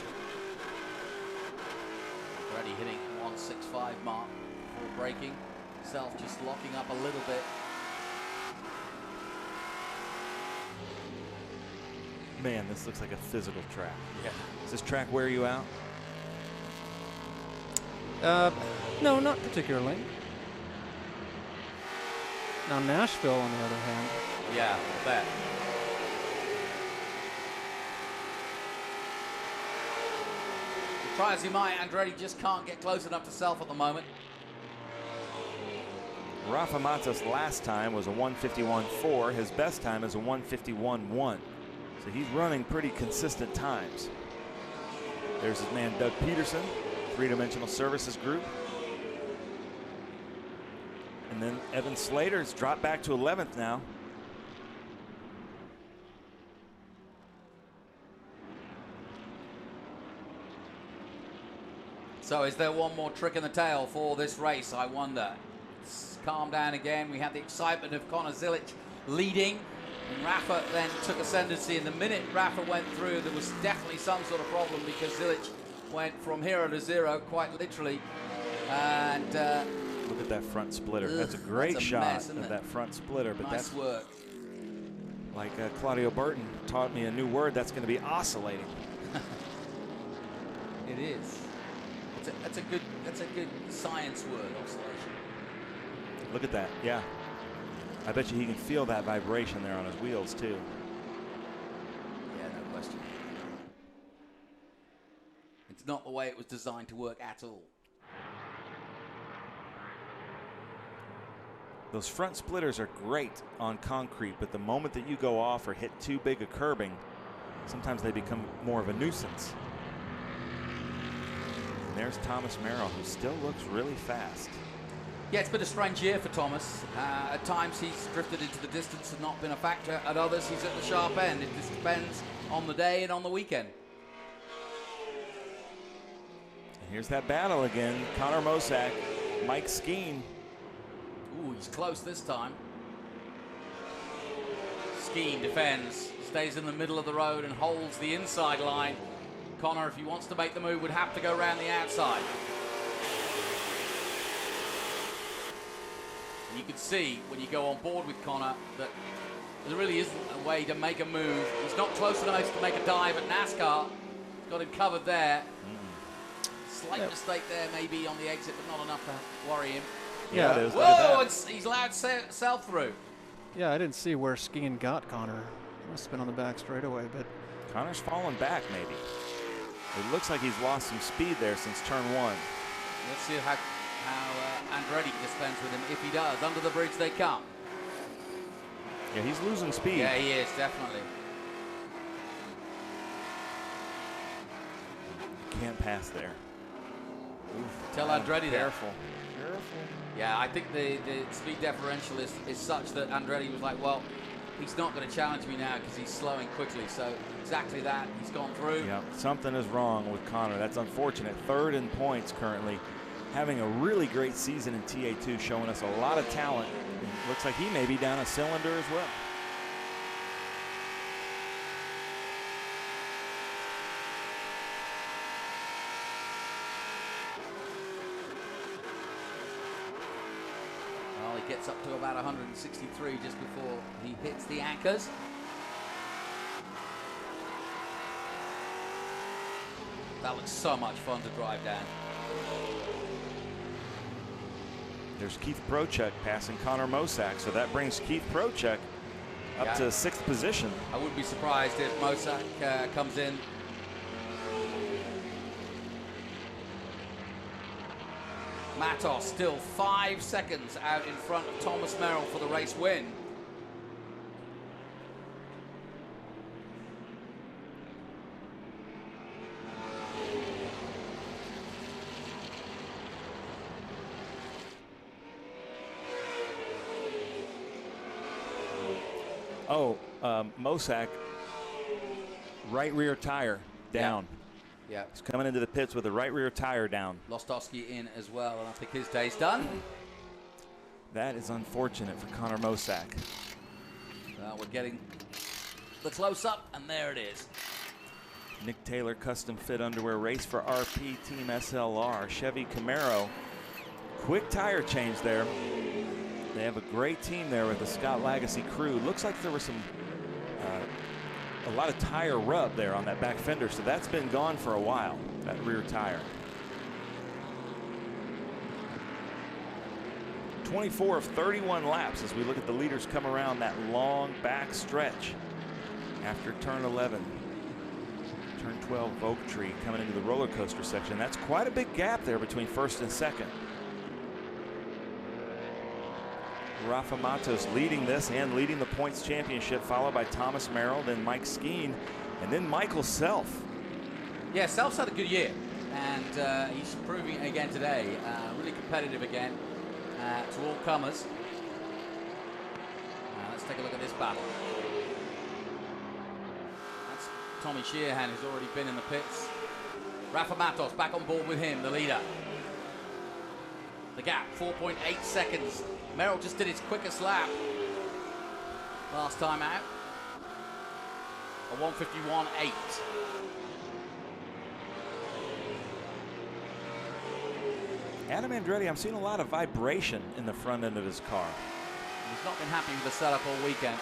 Speaker 1: Already hitting 165 mark before braking. Self just locking up a little bit.
Speaker 5: Man, this looks like a physical track.
Speaker 1: Yeah.
Speaker 5: Does this track wear you out?
Speaker 4: No, not particularly. Now Nashville, on the other hand.
Speaker 1: Yeah, I bet. Try as he might, Andretti just can't get close enough to Self at the moment.
Speaker 5: Rafa Matos last time was a 151.4. His best time is a 151.1. So he's running pretty consistent times. There's his man Doug Peterson, Three-Dimensional Services Group. And then Evan Slater's dropped back to 11th now.
Speaker 1: So is there one more trick in the tail for this race, I wonder? It's calmed down again. We had the excitement of Connor Zilic leading, and Rafa then took ascendancy. And the minute Rafa went through, there was definitely some sort of problem because Zilic went from hero to zero, quite literally. And
Speaker 5: look at that front splitter. That's a great shot of that front splitter. But
Speaker 1: nice
Speaker 5: that's
Speaker 1: work.
Speaker 5: Like Claudio Burton taught me a new word. That's going to be oscillating.
Speaker 1: It is. That's a good science word, oscillation.
Speaker 5: Look at that. Yeah. I bet you he can feel that vibration there on his wheels too.
Speaker 1: Yeah, no question. It's not the way it was designed to work at all.
Speaker 5: Those front splitters are great on concrete, but the moment that you go off or hit too big a curbing, sometimes they become more of a nuisance. And there's Thomas Merrill, who still looks really fast.
Speaker 1: Yeah, it's been a strange year for Thomas. At times he's drifted into the distance and not been a factor. At others he's at the sharp end. It just depends on the day and on the weekend.
Speaker 5: And here's that battle again. Connor Mosack, Mike Skeen.
Speaker 1: Ooh, he's close this time. Skeen defends, stays in the middle of the road and holds the inside line. Connor, if he wants to make the move, would have to go around the outside. And you can see when you go on board with Connor that there really isn't a way to make a move. He's not close enough to make a dive at NASCAR. Got him covered there. Slight mistake there maybe on the exit, but not enough to worry him.
Speaker 4: Yeah,
Speaker 5: it is.
Speaker 1: Whoa, he's allowed Self through.
Speaker 4: Yeah, I didn't see where Skeen got Connor. Must have been on the back straightaway, but
Speaker 5: Connor's fallen back maybe. It looks like he's lost some speed there since turn one.
Speaker 1: Let's see how Andretti dispense with him. If he does, under the bridge they come.
Speaker 5: Yeah, he's losing speed.
Speaker 1: Yeah, he is, definitely.
Speaker 5: Can't pass there.
Speaker 1: Tell Andretti that.
Speaker 5: Careful.
Speaker 1: Yeah, I think the speed differential is such that Andretti was like, well, he's not going to challenge me now because he's slowing quickly. So exactly that. He's gone through.
Speaker 5: Yeah, something is wrong with Connor. That's unfortunate. Third in points currently. Having a really great season in TA2, showing us a lot of talent. It looks like he may be down a cylinder as well.
Speaker 1: Well, he gets up to about 163 just before he hits the anchors. That looks so much fun to drive down.
Speaker 5: There's Keith Prochek passing Connor Mosak, so that brings Keith Prochek up to 6th position.
Speaker 1: I wouldn't be surprised if Mosak comes in. Matos still 5 seconds out in front of Thomas Merrill for the race win.
Speaker 5: Mosak, right rear tire down.
Speaker 1: Yeah.
Speaker 5: He's coming into the pits with the right rear tire down.
Speaker 1: Lostowski in as well, and I think his day's done.
Speaker 5: That is unfortunate for Connor Mosak.
Speaker 1: We're getting the close-up, and there it is.
Speaker 5: Nick Taylor custom fit underwear race for RP Team SLR. Chevy Camaro. Quick tire change there. They have a great team there with the Scott Lagacy crew. Looks like there was a lot of tire rub there on that back fender, so that's been gone for a while, that rear tire. 24 of 31 laps as we look at the leaders come around that long back stretch after turn 11. Turn 12 of Oak Tree coming into the roller coaster section. That's quite a big gap there between first and second. Rafa Matos leading this and leading the points championship, followed by Thomas Merrill, then Mike Skeen, and then Michael Self.
Speaker 1: Yeah, Self's had a good year, and he's proving it again today. Really competitive again to all comers. Let's take a look at this battle. That's Tommy Sheehan, who's already been in the pits. Rafa Matos back on board with him, the leader. The gap, 4.8 seconds. Merrill just did his quickest lap last time out. A 1:51.8.
Speaker 5: Adam Andretti, I'm seeing a lot of vibration in the front end of his car.
Speaker 1: He's not been happy with the setup all weekend.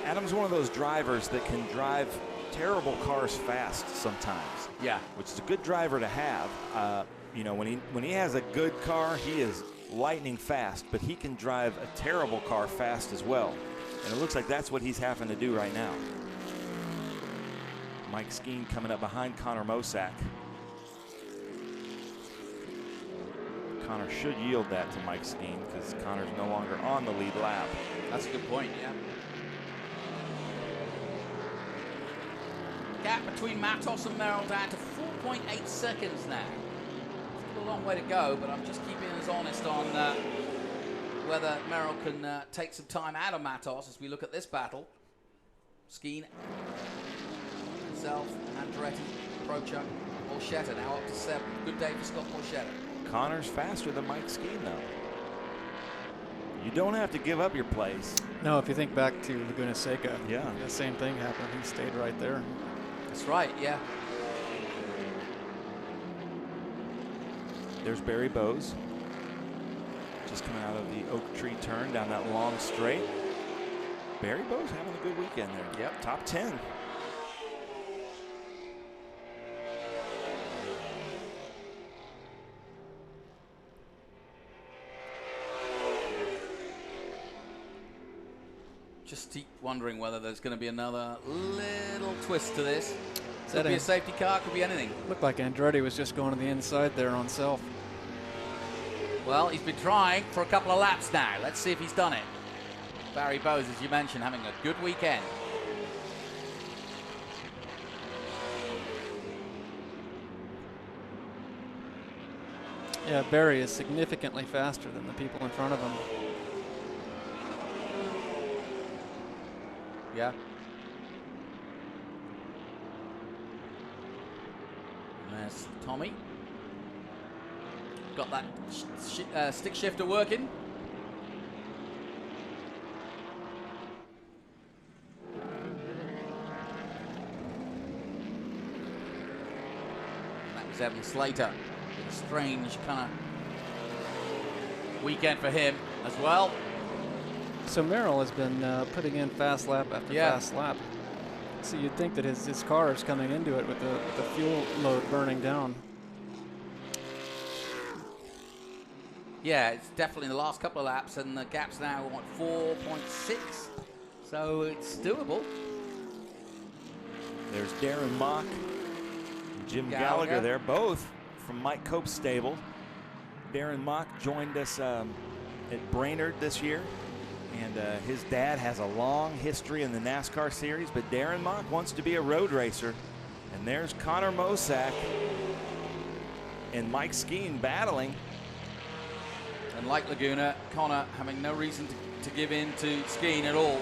Speaker 5: Adam's one of those drivers that can drive terrible cars fast sometimes.
Speaker 1: Yeah.
Speaker 5: Which is a good driver to have. You know, when he has a good car, he is lightning fast, but he can drive a terrible car fast as well. And it looks like that's what he's having to do right now. Mike Skeen coming up behind Connor Mosak. Connor should yield that to Mike Skeen because Connor's no longer on the lead lap.
Speaker 1: That's a good point, yeah. Gap between Matos and Merrill down to 4.8 seconds now. Still a long way to go, but I'm just keeping us honest on whether Merrill can take some time out of Matos as we look at this battle. Skeen, himself, Andretti, Prochek, Borchetta now up to 7. Good day for Scott Borchetta.
Speaker 5: Connor's faster than Mike Skeen, though. You don't have to give up your place.
Speaker 4: No, if you think back to Laguna Seca,
Speaker 5: yeah,
Speaker 4: the same thing happened. He stayed right there.
Speaker 1: That's right, yeah.
Speaker 5: There's Barry Bowes. Just coming out of the Oak Tree turn down that long straight. Barry Bowes having a good weekend there.
Speaker 1: Yep.
Speaker 5: Top 10.
Speaker 1: Just keep wondering whether there's going to be another little twist to this. Could
Speaker 4: that
Speaker 1: be a safety car, could be anything.
Speaker 4: Looked like Andretti was just going to the inside there on Self.
Speaker 1: Well, he's been trying for a couple of laps now. Let's see if he's done it. Barry Bowes, as you mentioned, having a good weekend.
Speaker 4: Yeah, Barry is significantly faster than the people in front of him.
Speaker 1: Yeah. And there's Tommy. Got that stick shifter working. That was Evan Slater. A strange kind of weekend for him as well.
Speaker 4: So Merrill has been putting in fast lap after fast lap. So you'd think that his car is coming into it with the fuel load burning down.
Speaker 1: Yeah, it's definitely in the last couple of laps, and the gap's now on 4.6, so it's doable.
Speaker 5: There's Darren Mock and Jim Gallagher there, both from Mike Cope's stable. Darren Mock joined us at Brainerd this year, and his dad has a long history in the NASCAR series, but Darren Mock wants to be a road racer. And there's Connor Mosack and Mike Skeen battling.
Speaker 1: And like Laguna, Connor having no reason to give in to Skeen at all.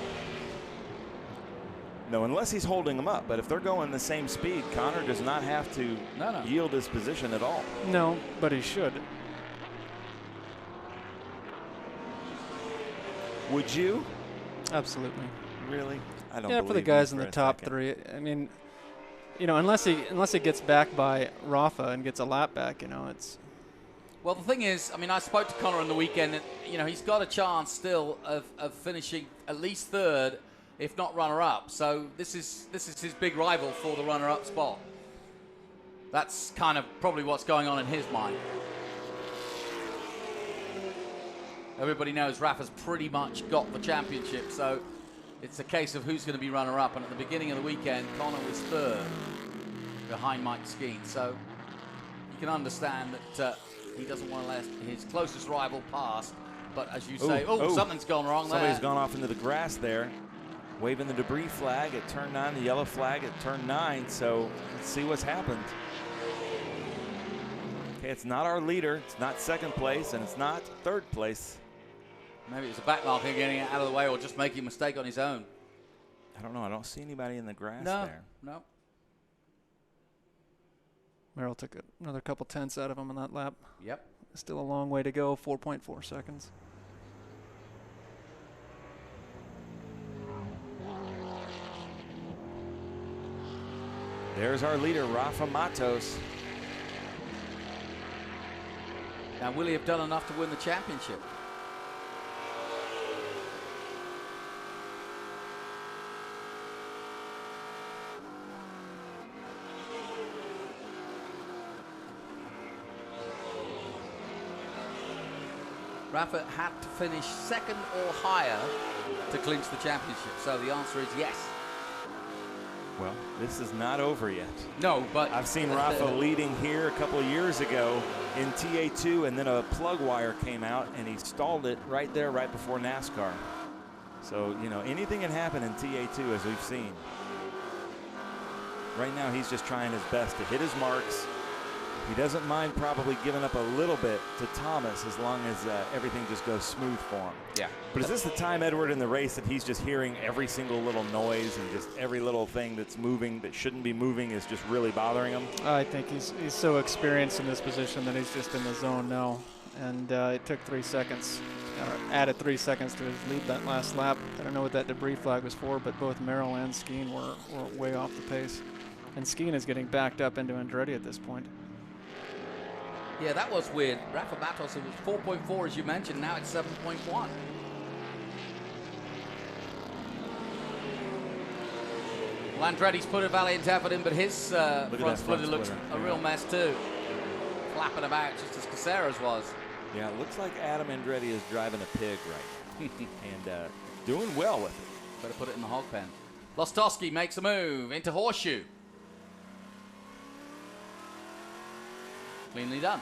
Speaker 5: No, unless he's holding them up. But if they're going the same speed, Connor does not have to yield his position at all.
Speaker 4: No, but he should.
Speaker 5: Would you?
Speaker 4: Absolutely.
Speaker 5: Really? I don't.
Speaker 4: Yeah, for the guys in the top three. I mean, you know, unless he gets back by Rafa and gets a lap back, you know, it's.
Speaker 1: Well, the thing is, I mean, I spoke to Connor on the weekend, and you know, he's got a chance still of finishing at least third, if not runner-up. So this is his big rival for the runner-up spot. That's kind of probably what's going on in his mind. Everybody knows Rafa's pretty much got the championship, so it's a case of who's going to be runner-up. And at the beginning of the weekend, Connor was third behind Mike Skeen. So you can understand that he doesn't want to let his closest rival pass. But as you say, something's gone wrong there.
Speaker 5: Somebody's gone off into the grass there, waving the debris flag at turn 9, the yellow flag at turn 9. So let's see what's happened. Okay, it's not our leader. It's not second place, and it's not third place.
Speaker 1: Maybe it's a backmarker getting it out of the way or just making a mistake on his own.
Speaker 5: I don't know. I don't see anybody in the grass there.
Speaker 1: No.
Speaker 4: Merrill took another couple tenths out of him on that lap.
Speaker 1: Yep.
Speaker 4: Still a long way to go, 4.4 seconds.
Speaker 5: There's our leader, Rafa Matos.
Speaker 1: Now, will he have done enough to win the championship? Rafa had to finish second or higher to clinch the championship. So the answer is yes.
Speaker 5: Well, this is not over yet.
Speaker 1: No, but
Speaker 5: I've seen Rafa leading here a couple of years ago in TA2, and then a plug wire came out and he stalled it right there, right before NASCAR. So, you know, anything can happen in TA2, as we've seen. Right now, he's just trying his best to hit his marks. He doesn't mind probably giving up a little bit to Thomas as long as everything just goes smooth for him.
Speaker 1: Yeah.
Speaker 5: But is this the time, Edward, in the race that he's just hearing every single little noise and just every little thing that's moving that shouldn't be moving is just really bothering him?
Speaker 4: I think he's so experienced in this position that he's just in the zone now. And it took 3 seconds, or added 3 seconds to his lead that last lap. I don't know what that debris flag was for, but both Merrill and Skeen were way off the pace. And Skeen is getting backed up into Andretti at this point.
Speaker 1: Yeah, that was weird. Rafa Matos, it was 4.4 as you mentioned, now it's 7.1. Well, Andretti's put a valiant effort in, but his front splitter looks a real mess too. Flapping about just as Caceres was.
Speaker 5: Yeah, it looks like Adam Andretti is driving a pig right now and doing well with it.
Speaker 1: Better put it in the hog pen. Lostowski makes a move into Horseshoe. Cleanly done.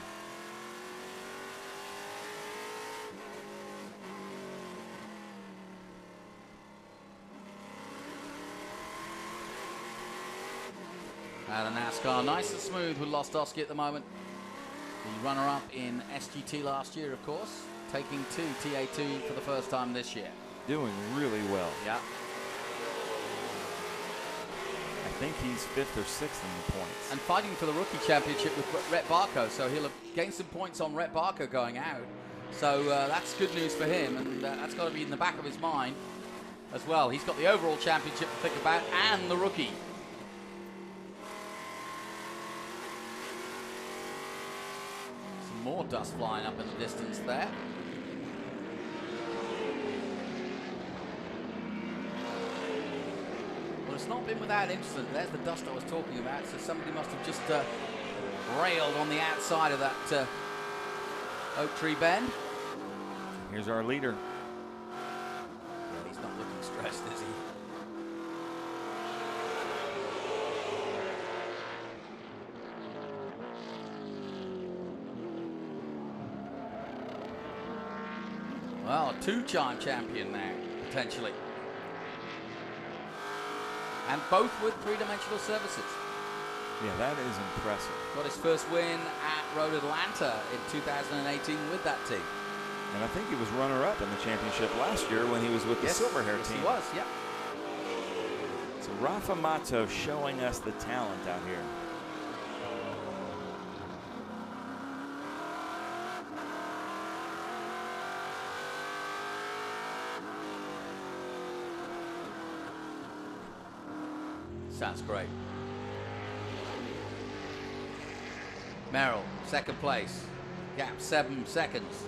Speaker 1: Out of NASCAR, nice and smooth with Lostowski at the moment. The runner-up in SGT last year, of course, taking to TA2 for the first time this year.
Speaker 5: Doing really well.
Speaker 1: Yeah.
Speaker 5: I think he's 5th or 6th in the points.
Speaker 1: And fighting for the rookie championship with Rhett Barco, so he'll have gained some points on Rhett Barco going out. So that's good news for him, and that's got to be in the back of his mind as well. He's got the overall championship to think about and the rookie. Some more dust flying up in the distance there. It's not been without incident. There's the dust I was talking about, so somebody must have just railed on the outside of that oak tree bend.
Speaker 5: Here's our leader.
Speaker 1: Yeah, he's not looking stressed, is he? Well, a two-time champion now, potentially. And both with three-dimensional services.
Speaker 5: Yeah, that is impressive.
Speaker 1: Got his first win at Road Atlanta in 2018 with that team.
Speaker 5: And I think he was runner-up in the championship last year when he was with the silver hair team.
Speaker 1: Yes, he was, yeah.
Speaker 5: So Rafa Matos showing us the talent out here.
Speaker 1: Sounds great. Merrill, second place. Gap 7 seconds.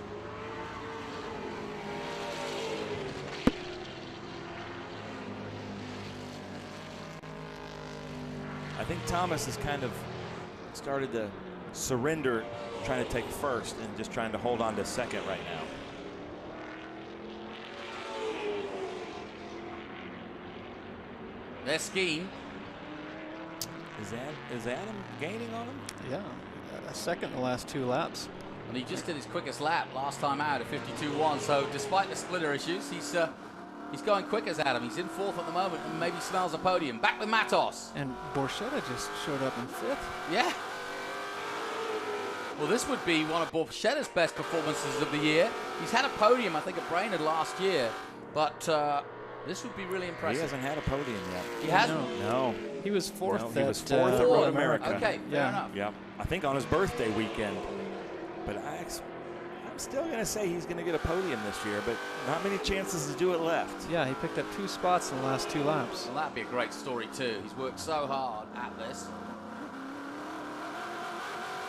Speaker 5: I think Thomas has kind of started to surrender, trying to take first and just trying to hold on to second right now.
Speaker 1: They're skiing.
Speaker 5: Is Adam gaining on him?
Speaker 4: Yeah, a second the last 2 laps.
Speaker 1: And he just did his quickest lap last time out at 52.1. So despite the splitter issues, he's going quick as Adam. He's in 4th at the moment and maybe smells a podium. Back with Matos.
Speaker 4: And Borchetta just showed up in 5th.
Speaker 1: Yeah. Well, this would be one of Borchetta's best performances of the year. He's had a podium, I think, at Brainerd last year. But this would be really impressive.
Speaker 5: He hasn't had a podium yet.
Speaker 1: He hasn't?
Speaker 5: No.
Speaker 4: He was 4th.
Speaker 5: No, he was 4th at Road America.
Speaker 1: Okay, fair enough.
Speaker 5: Yep. I think on his birthday weekend. But I'm still going to say he's going to get a podium this year, but not many chances to do it left.
Speaker 4: Yeah, he picked up 2 spots in the last 2 laps.
Speaker 1: Well, that'd be a great story too. He's worked so hard at this.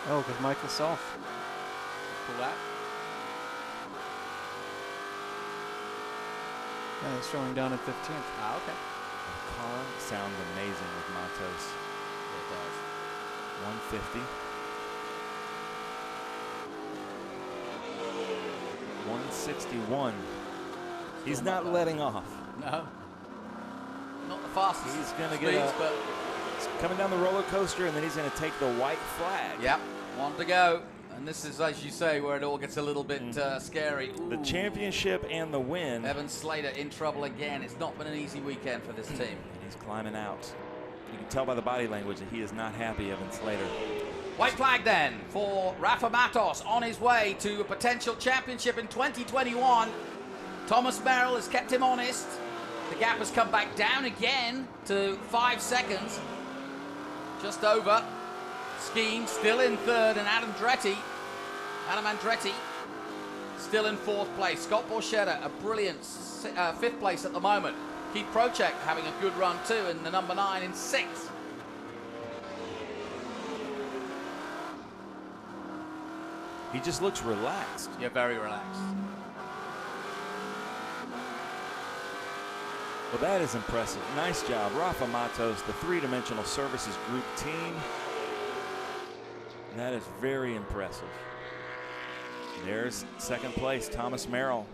Speaker 4: Oh, because Michael Self.
Speaker 1: Pull out.
Speaker 4: Yeah, he's showing down at 15th.
Speaker 1: Ah, okay.
Speaker 5: The car sounds amazing with Matos.
Speaker 1: It does.
Speaker 5: 150. 161. He's not letting off.
Speaker 1: No. Not the fastest.
Speaker 5: He's going to
Speaker 1: speeds,
Speaker 5: get
Speaker 1: but
Speaker 5: he's coming down the roller coaster, and then he's going to take the white flag.
Speaker 1: yep, one to go. And this is, as you say, where it all gets a little bit scary.
Speaker 5: The
Speaker 1: Ooh.
Speaker 5: championship and the win.
Speaker 1: Evan Slater in trouble again. It's not been an easy weekend for this team.
Speaker 5: And he's climbing out. You can tell by the body language that he is not happy, Evan Slater.
Speaker 1: White flag then for Rafa Matos on his way to a potential championship in 2021. Thomas Merrill has kept him honest. The gap has come back down again to 5 seconds. Just over. Skeen still in 3rd, and Adam Andretti still in 4th place. Scott Borchetta, a brilliant 5th place at the moment. Keith Procek having a good run too, and the number 9 in 6th.
Speaker 5: He just looks relaxed.
Speaker 1: You're very relaxed.
Speaker 5: Well, that is impressive. Nice job, Rafa Matos, the three-dimensional services group team. That is very impressive. There's 2nd place, Thomas Merrill.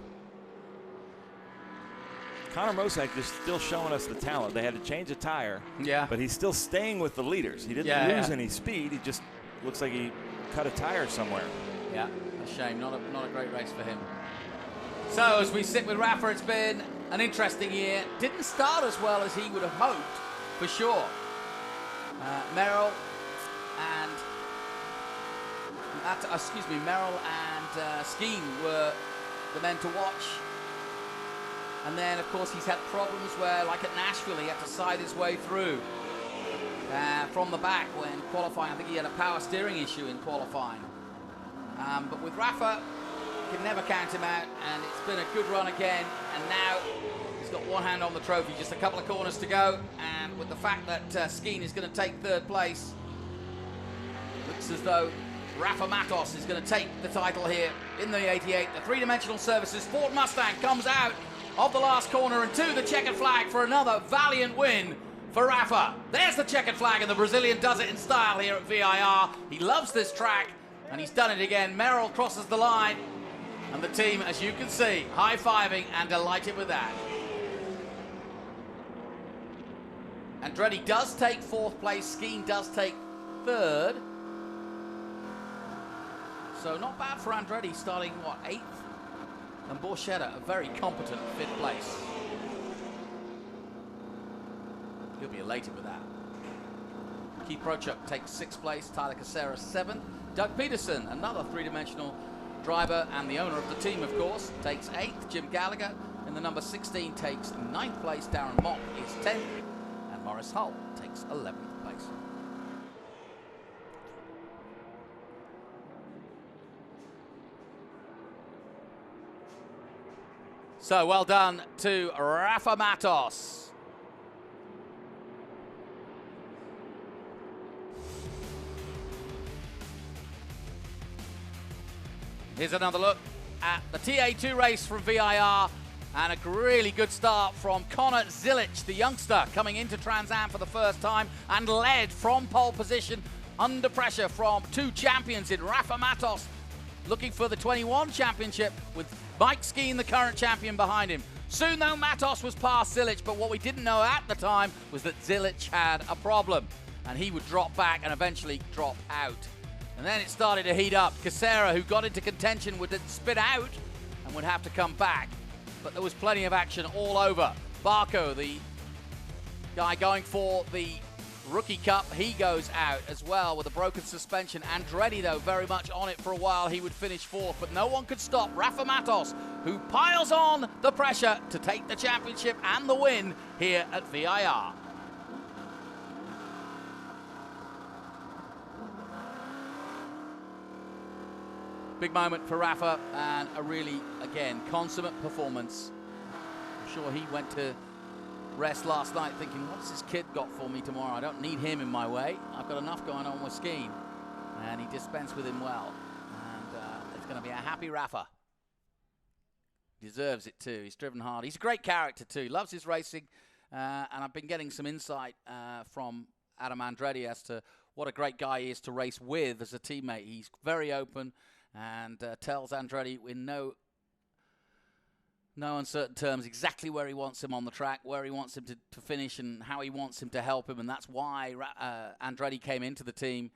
Speaker 5: Connor Mosak just still showing us the talent. They had to change a tire, but he's still staying with the leaders. He didn't lose any speed. He just looks like he cut a tire somewhere.
Speaker 1: Yeah, a shame. Not a great race for him. So as we sit with Rafa, it's been an interesting year. Didn't start as well as he would have hoped, for sure. Merrill and Merrill and Skeen were the men to watch. And then, of course, he's had problems where, like at Nashville, he had to side his way through from the back when qualifying. I think he had a power steering issue in qualifying. But with Rafa, you can never count him out, and it's been a good run again. And now he's got one hand on the trophy, just a couple of corners to go. And with the fact that Skeen is going to take third place, looks as though Rafa Matos is going to take the title here in the 88. The three-dimensional services Ford Mustang comes out of the last corner and to the checkered flag for another valiant win for Rafa. There's the checkered flag, and the Brazilian does it in style here at VIR. He loves this track, and he's done it again. Merrill crosses the line, and the team, as you can see, high-fiving and delighted with that. Andretti does take fourth place. Skeen does take third. So not bad for Andretti, starting, what, 8th? And Borchetta, a very competent 5th place. He'll be elated with that. Keith Prochuk takes 6th place, Tyler Casera 7th. Doug Peterson, another three-dimensional driver and the owner of the team, of course, takes 8th. Jim Gallagher in the number 16 takes 9th place. Darren Mock is 10th. And Morris Hull takes 11th place. So well done to Rafa Matos. Here's another look at the TA2 race from VIR, and a really good start from Connor Zilic, the youngster, coming into Trans Am for the first time and led from pole position under pressure from two champions in Rafa Matos, looking for the 21 championship with Mike Skeen, the current champion, behind him. Soon, though, Matos was past Zilic, but what we didn't know at the time was that Zilic had a problem, and he would drop back and eventually drop out. And then it started to heat up. Casera, who got into contention, would spit out and would have to come back. But there was plenty of action all over. Barco, the guy going for the Rookie Cup, he goes out as well with a broken suspension. Andretti, though, very much on it for a while. He would finish 4th, but no one could stop Rafa Matos, who piles on the pressure to take the championship and the win here at VIR. Big moment for Rafa, and a really, again, consummate performance. I'm sure he went to rest last night thinking, what's this kid got for me tomorrow? I don't need him in my way. I've got enough going on with Skeen. And he dispensed with him well. And it's going to be a happy Rafa. Deserves it too. He's driven hard. He's a great character too. He loves his racing. And I've been getting some insight from Adam Andretti as to what a great guy he is to race with as a teammate. He's very open and tells Andretti in no uncertain terms exactly where he wants him on the track, where he wants him to finish, and how he wants him to help him. And that's why Andretti came into the team.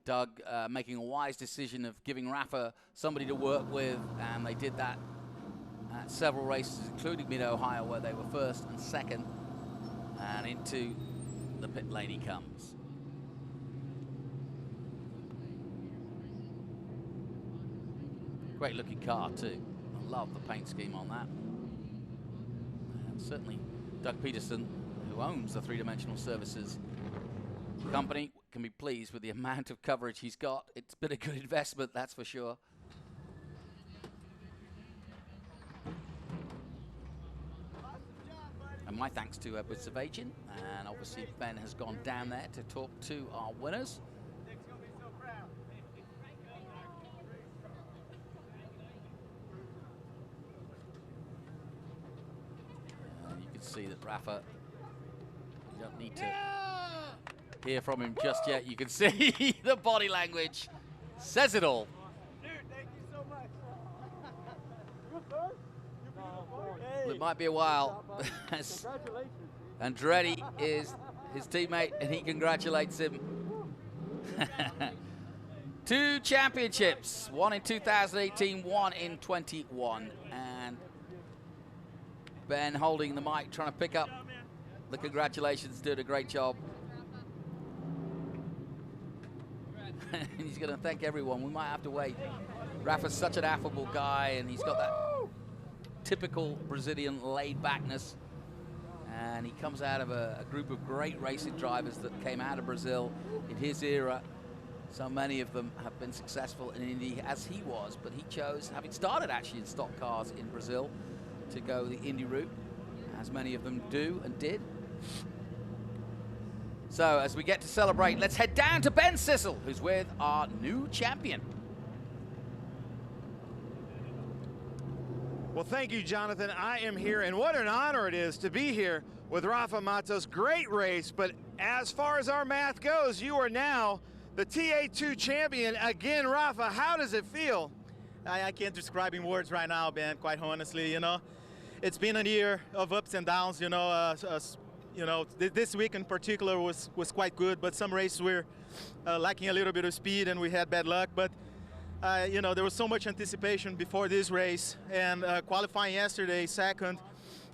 Speaker 1: Doug making a wise decision of giving Rafa somebody to work with, and they did that at several races, including Mid-Ohio, where they were 1st and 2nd. And into the pit lane he comes. Great looking car too. I love the paint scheme on that. And certainly Doug Peterson, who owns the three-dimensional services company, can be pleased with the amount of coverage he's got. It's been a good investment, that's for sure. And my thanks to Edward Savagian, and obviously Ben has gone down there to talk to our winners. See that Rafa, you don't need to hear from him just yet. You can see the body language says it all.
Speaker 6: Dude, thank you so much.
Speaker 1: Well, it might be a while. Andretti is his teammate, and he congratulates him. 2 championships, one in 2018, one in 21, and Ben holding the mic, trying to pick up the congratulations, doing a great job. and he's going to thank everyone. We might have to wait. Rafa's such an affable guy, and he's got that typical Brazilian laid-backness. And he comes out of a group of great racing drivers that came out of Brazil in his era. So many of them have been successful in Indy as he was, but he chose, having started actually in stock cars in Brazil, to go the Indy route, as many of them do and did. So as we get to celebrate, let's head down to Ben Sissel, who's with our new champion.
Speaker 2: Well, thank you, Jonathan. I am here, and what an honor it is to be here with Rafa Matos. Great race, but as far as our math goes, you are now the TA2 champion again. Rafa, how does it feel?
Speaker 6: I can't describe in words right now, Ben, quite honestly, you know. It's been a year of ups and downs, you know. This week in particular was quite good, but some races were lacking a little bit of speed and we had bad luck. But you know, there was so much anticipation before this race, and qualifying yesterday second,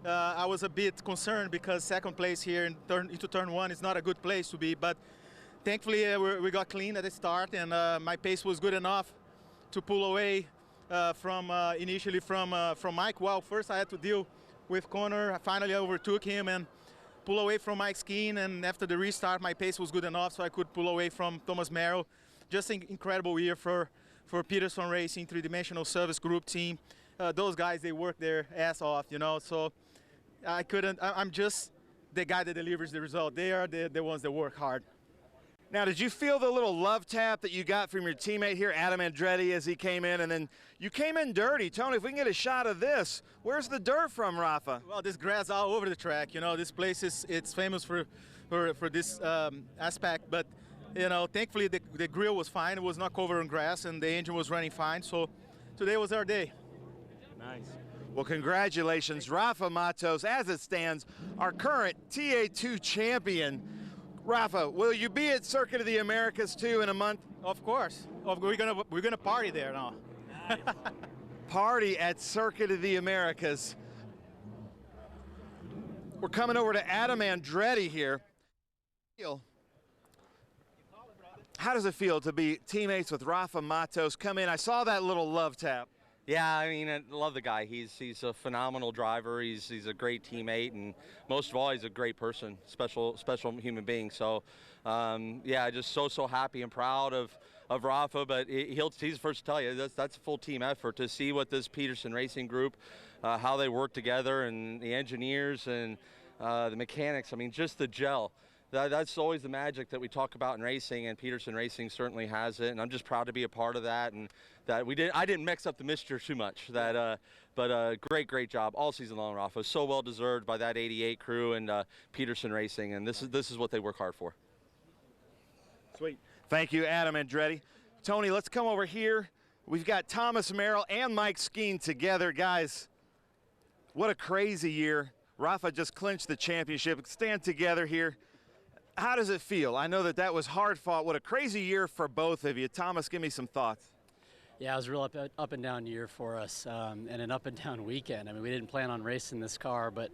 Speaker 6: I was a bit concerned because second place here into turn one is not a good place to be. But thankfully we got clean at the start, and my pace was good enough to pull away initially from Mike. Well, first I had to deal with Connor. I finally overtook him and pull away from Mike Skeen, and after the restart my pace was good enough so I could pull away from Thomas Merrill. Just an incredible year for Peterson Racing, three-dimensional service group team. Those guys, they work their ass off, you know, so I'm just the guy that delivers the result. They are the ones that work hard.
Speaker 2: Now, did you feel the little love tap that you got from your teammate here, Adam Andretti, as he came in? And then you came in dirty. Tony, if we can get a shot of this, where's the dirt from, Rafa?
Speaker 6: Well, this grass all over the track. You know, this place it's famous for this aspect. But, you know, thankfully the grill was fine. It was not covered in grass, and the engine was running fine. So today was our day.
Speaker 2: Nice. Well, congratulations, Rafa Matos, as it stands, our current TA2 champion. Rafa, will you be at Circuit of the Americas too in a month?
Speaker 6: Of course. We're gonna party there now.
Speaker 2: Nice. Party at Circuit of the Americas. We're coming over to Adam Andretti here. How does it feel to be teammates with Rafa Matos? Come in, I saw that little love tap.
Speaker 7: Yeah, I mean, I love the guy. He's a phenomenal driver. He's a great teammate, and most of all, he's a great person, special human being. So, yeah, just so happy and proud of Rafa. But he's the first to tell you that's a full team effort to see what this Peterson Racing group, how they work together, and the engineers and the mechanics. I mean, just the gel. That's always the magic that we talk about in racing, and Peterson Racing certainly has it. And I'm just proud to be a part of that, and that I didn't mix up the mixture too much. But great job all season long, Rafa. So well deserved by that 88 crew and Peterson Racing, and this is what they work hard for.
Speaker 2: Sweet. Thank you, Adam Andretti. Tony, let's come over here. We've got Thomas Merrill and Mike Skeen together, guys. What a crazy year. Rafa just clinched the championship. Stand together here. How does it feel? I know that was hard fought. What a crazy year for both of you. Thomas, give me some thoughts.
Speaker 8: Yeah, it was a real up and down year for us, and an up and down weekend. I mean, we didn't plan on racing this car, but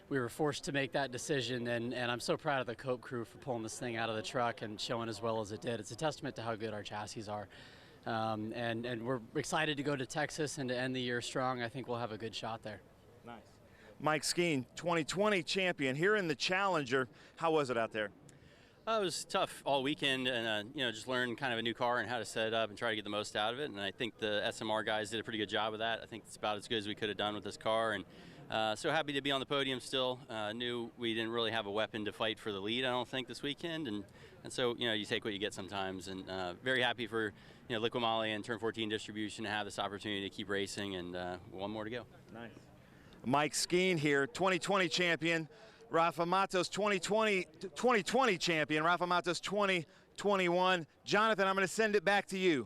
Speaker 8: we were forced to make that decision, and I'm so proud of the Cope crew for pulling this thing out of the truck and showing as well as it did. It's a testament to how good our chassis are. And we're excited to go to Texas and to end the year strong. I think we'll have a good shot there.
Speaker 2: Nice. Mike Skeen, 2020 champion here in the Challenger. How was it out there?
Speaker 9: It was tough all weekend, and you know, just learn kind of a new car and how to set it up and try to get the most out of it. And I think the SMR guys did a pretty good job of that. I think it's about as good as we could have done with this car, and so happy to be on the podium still. Knew we didn't really have a weapon to fight for the lead, I don't think, this weekend, and so you know, you take what you get sometimes. And very happy for Liqui Moly and Turn 14 distribution to have this opportunity to keep racing, and one more to go.
Speaker 2: Nice. Mike Skeen here, 2020 champion. Rafa Matos, 2020 champion. Rafa Matos, 2021. Jonathan, I'm going to send it back to you.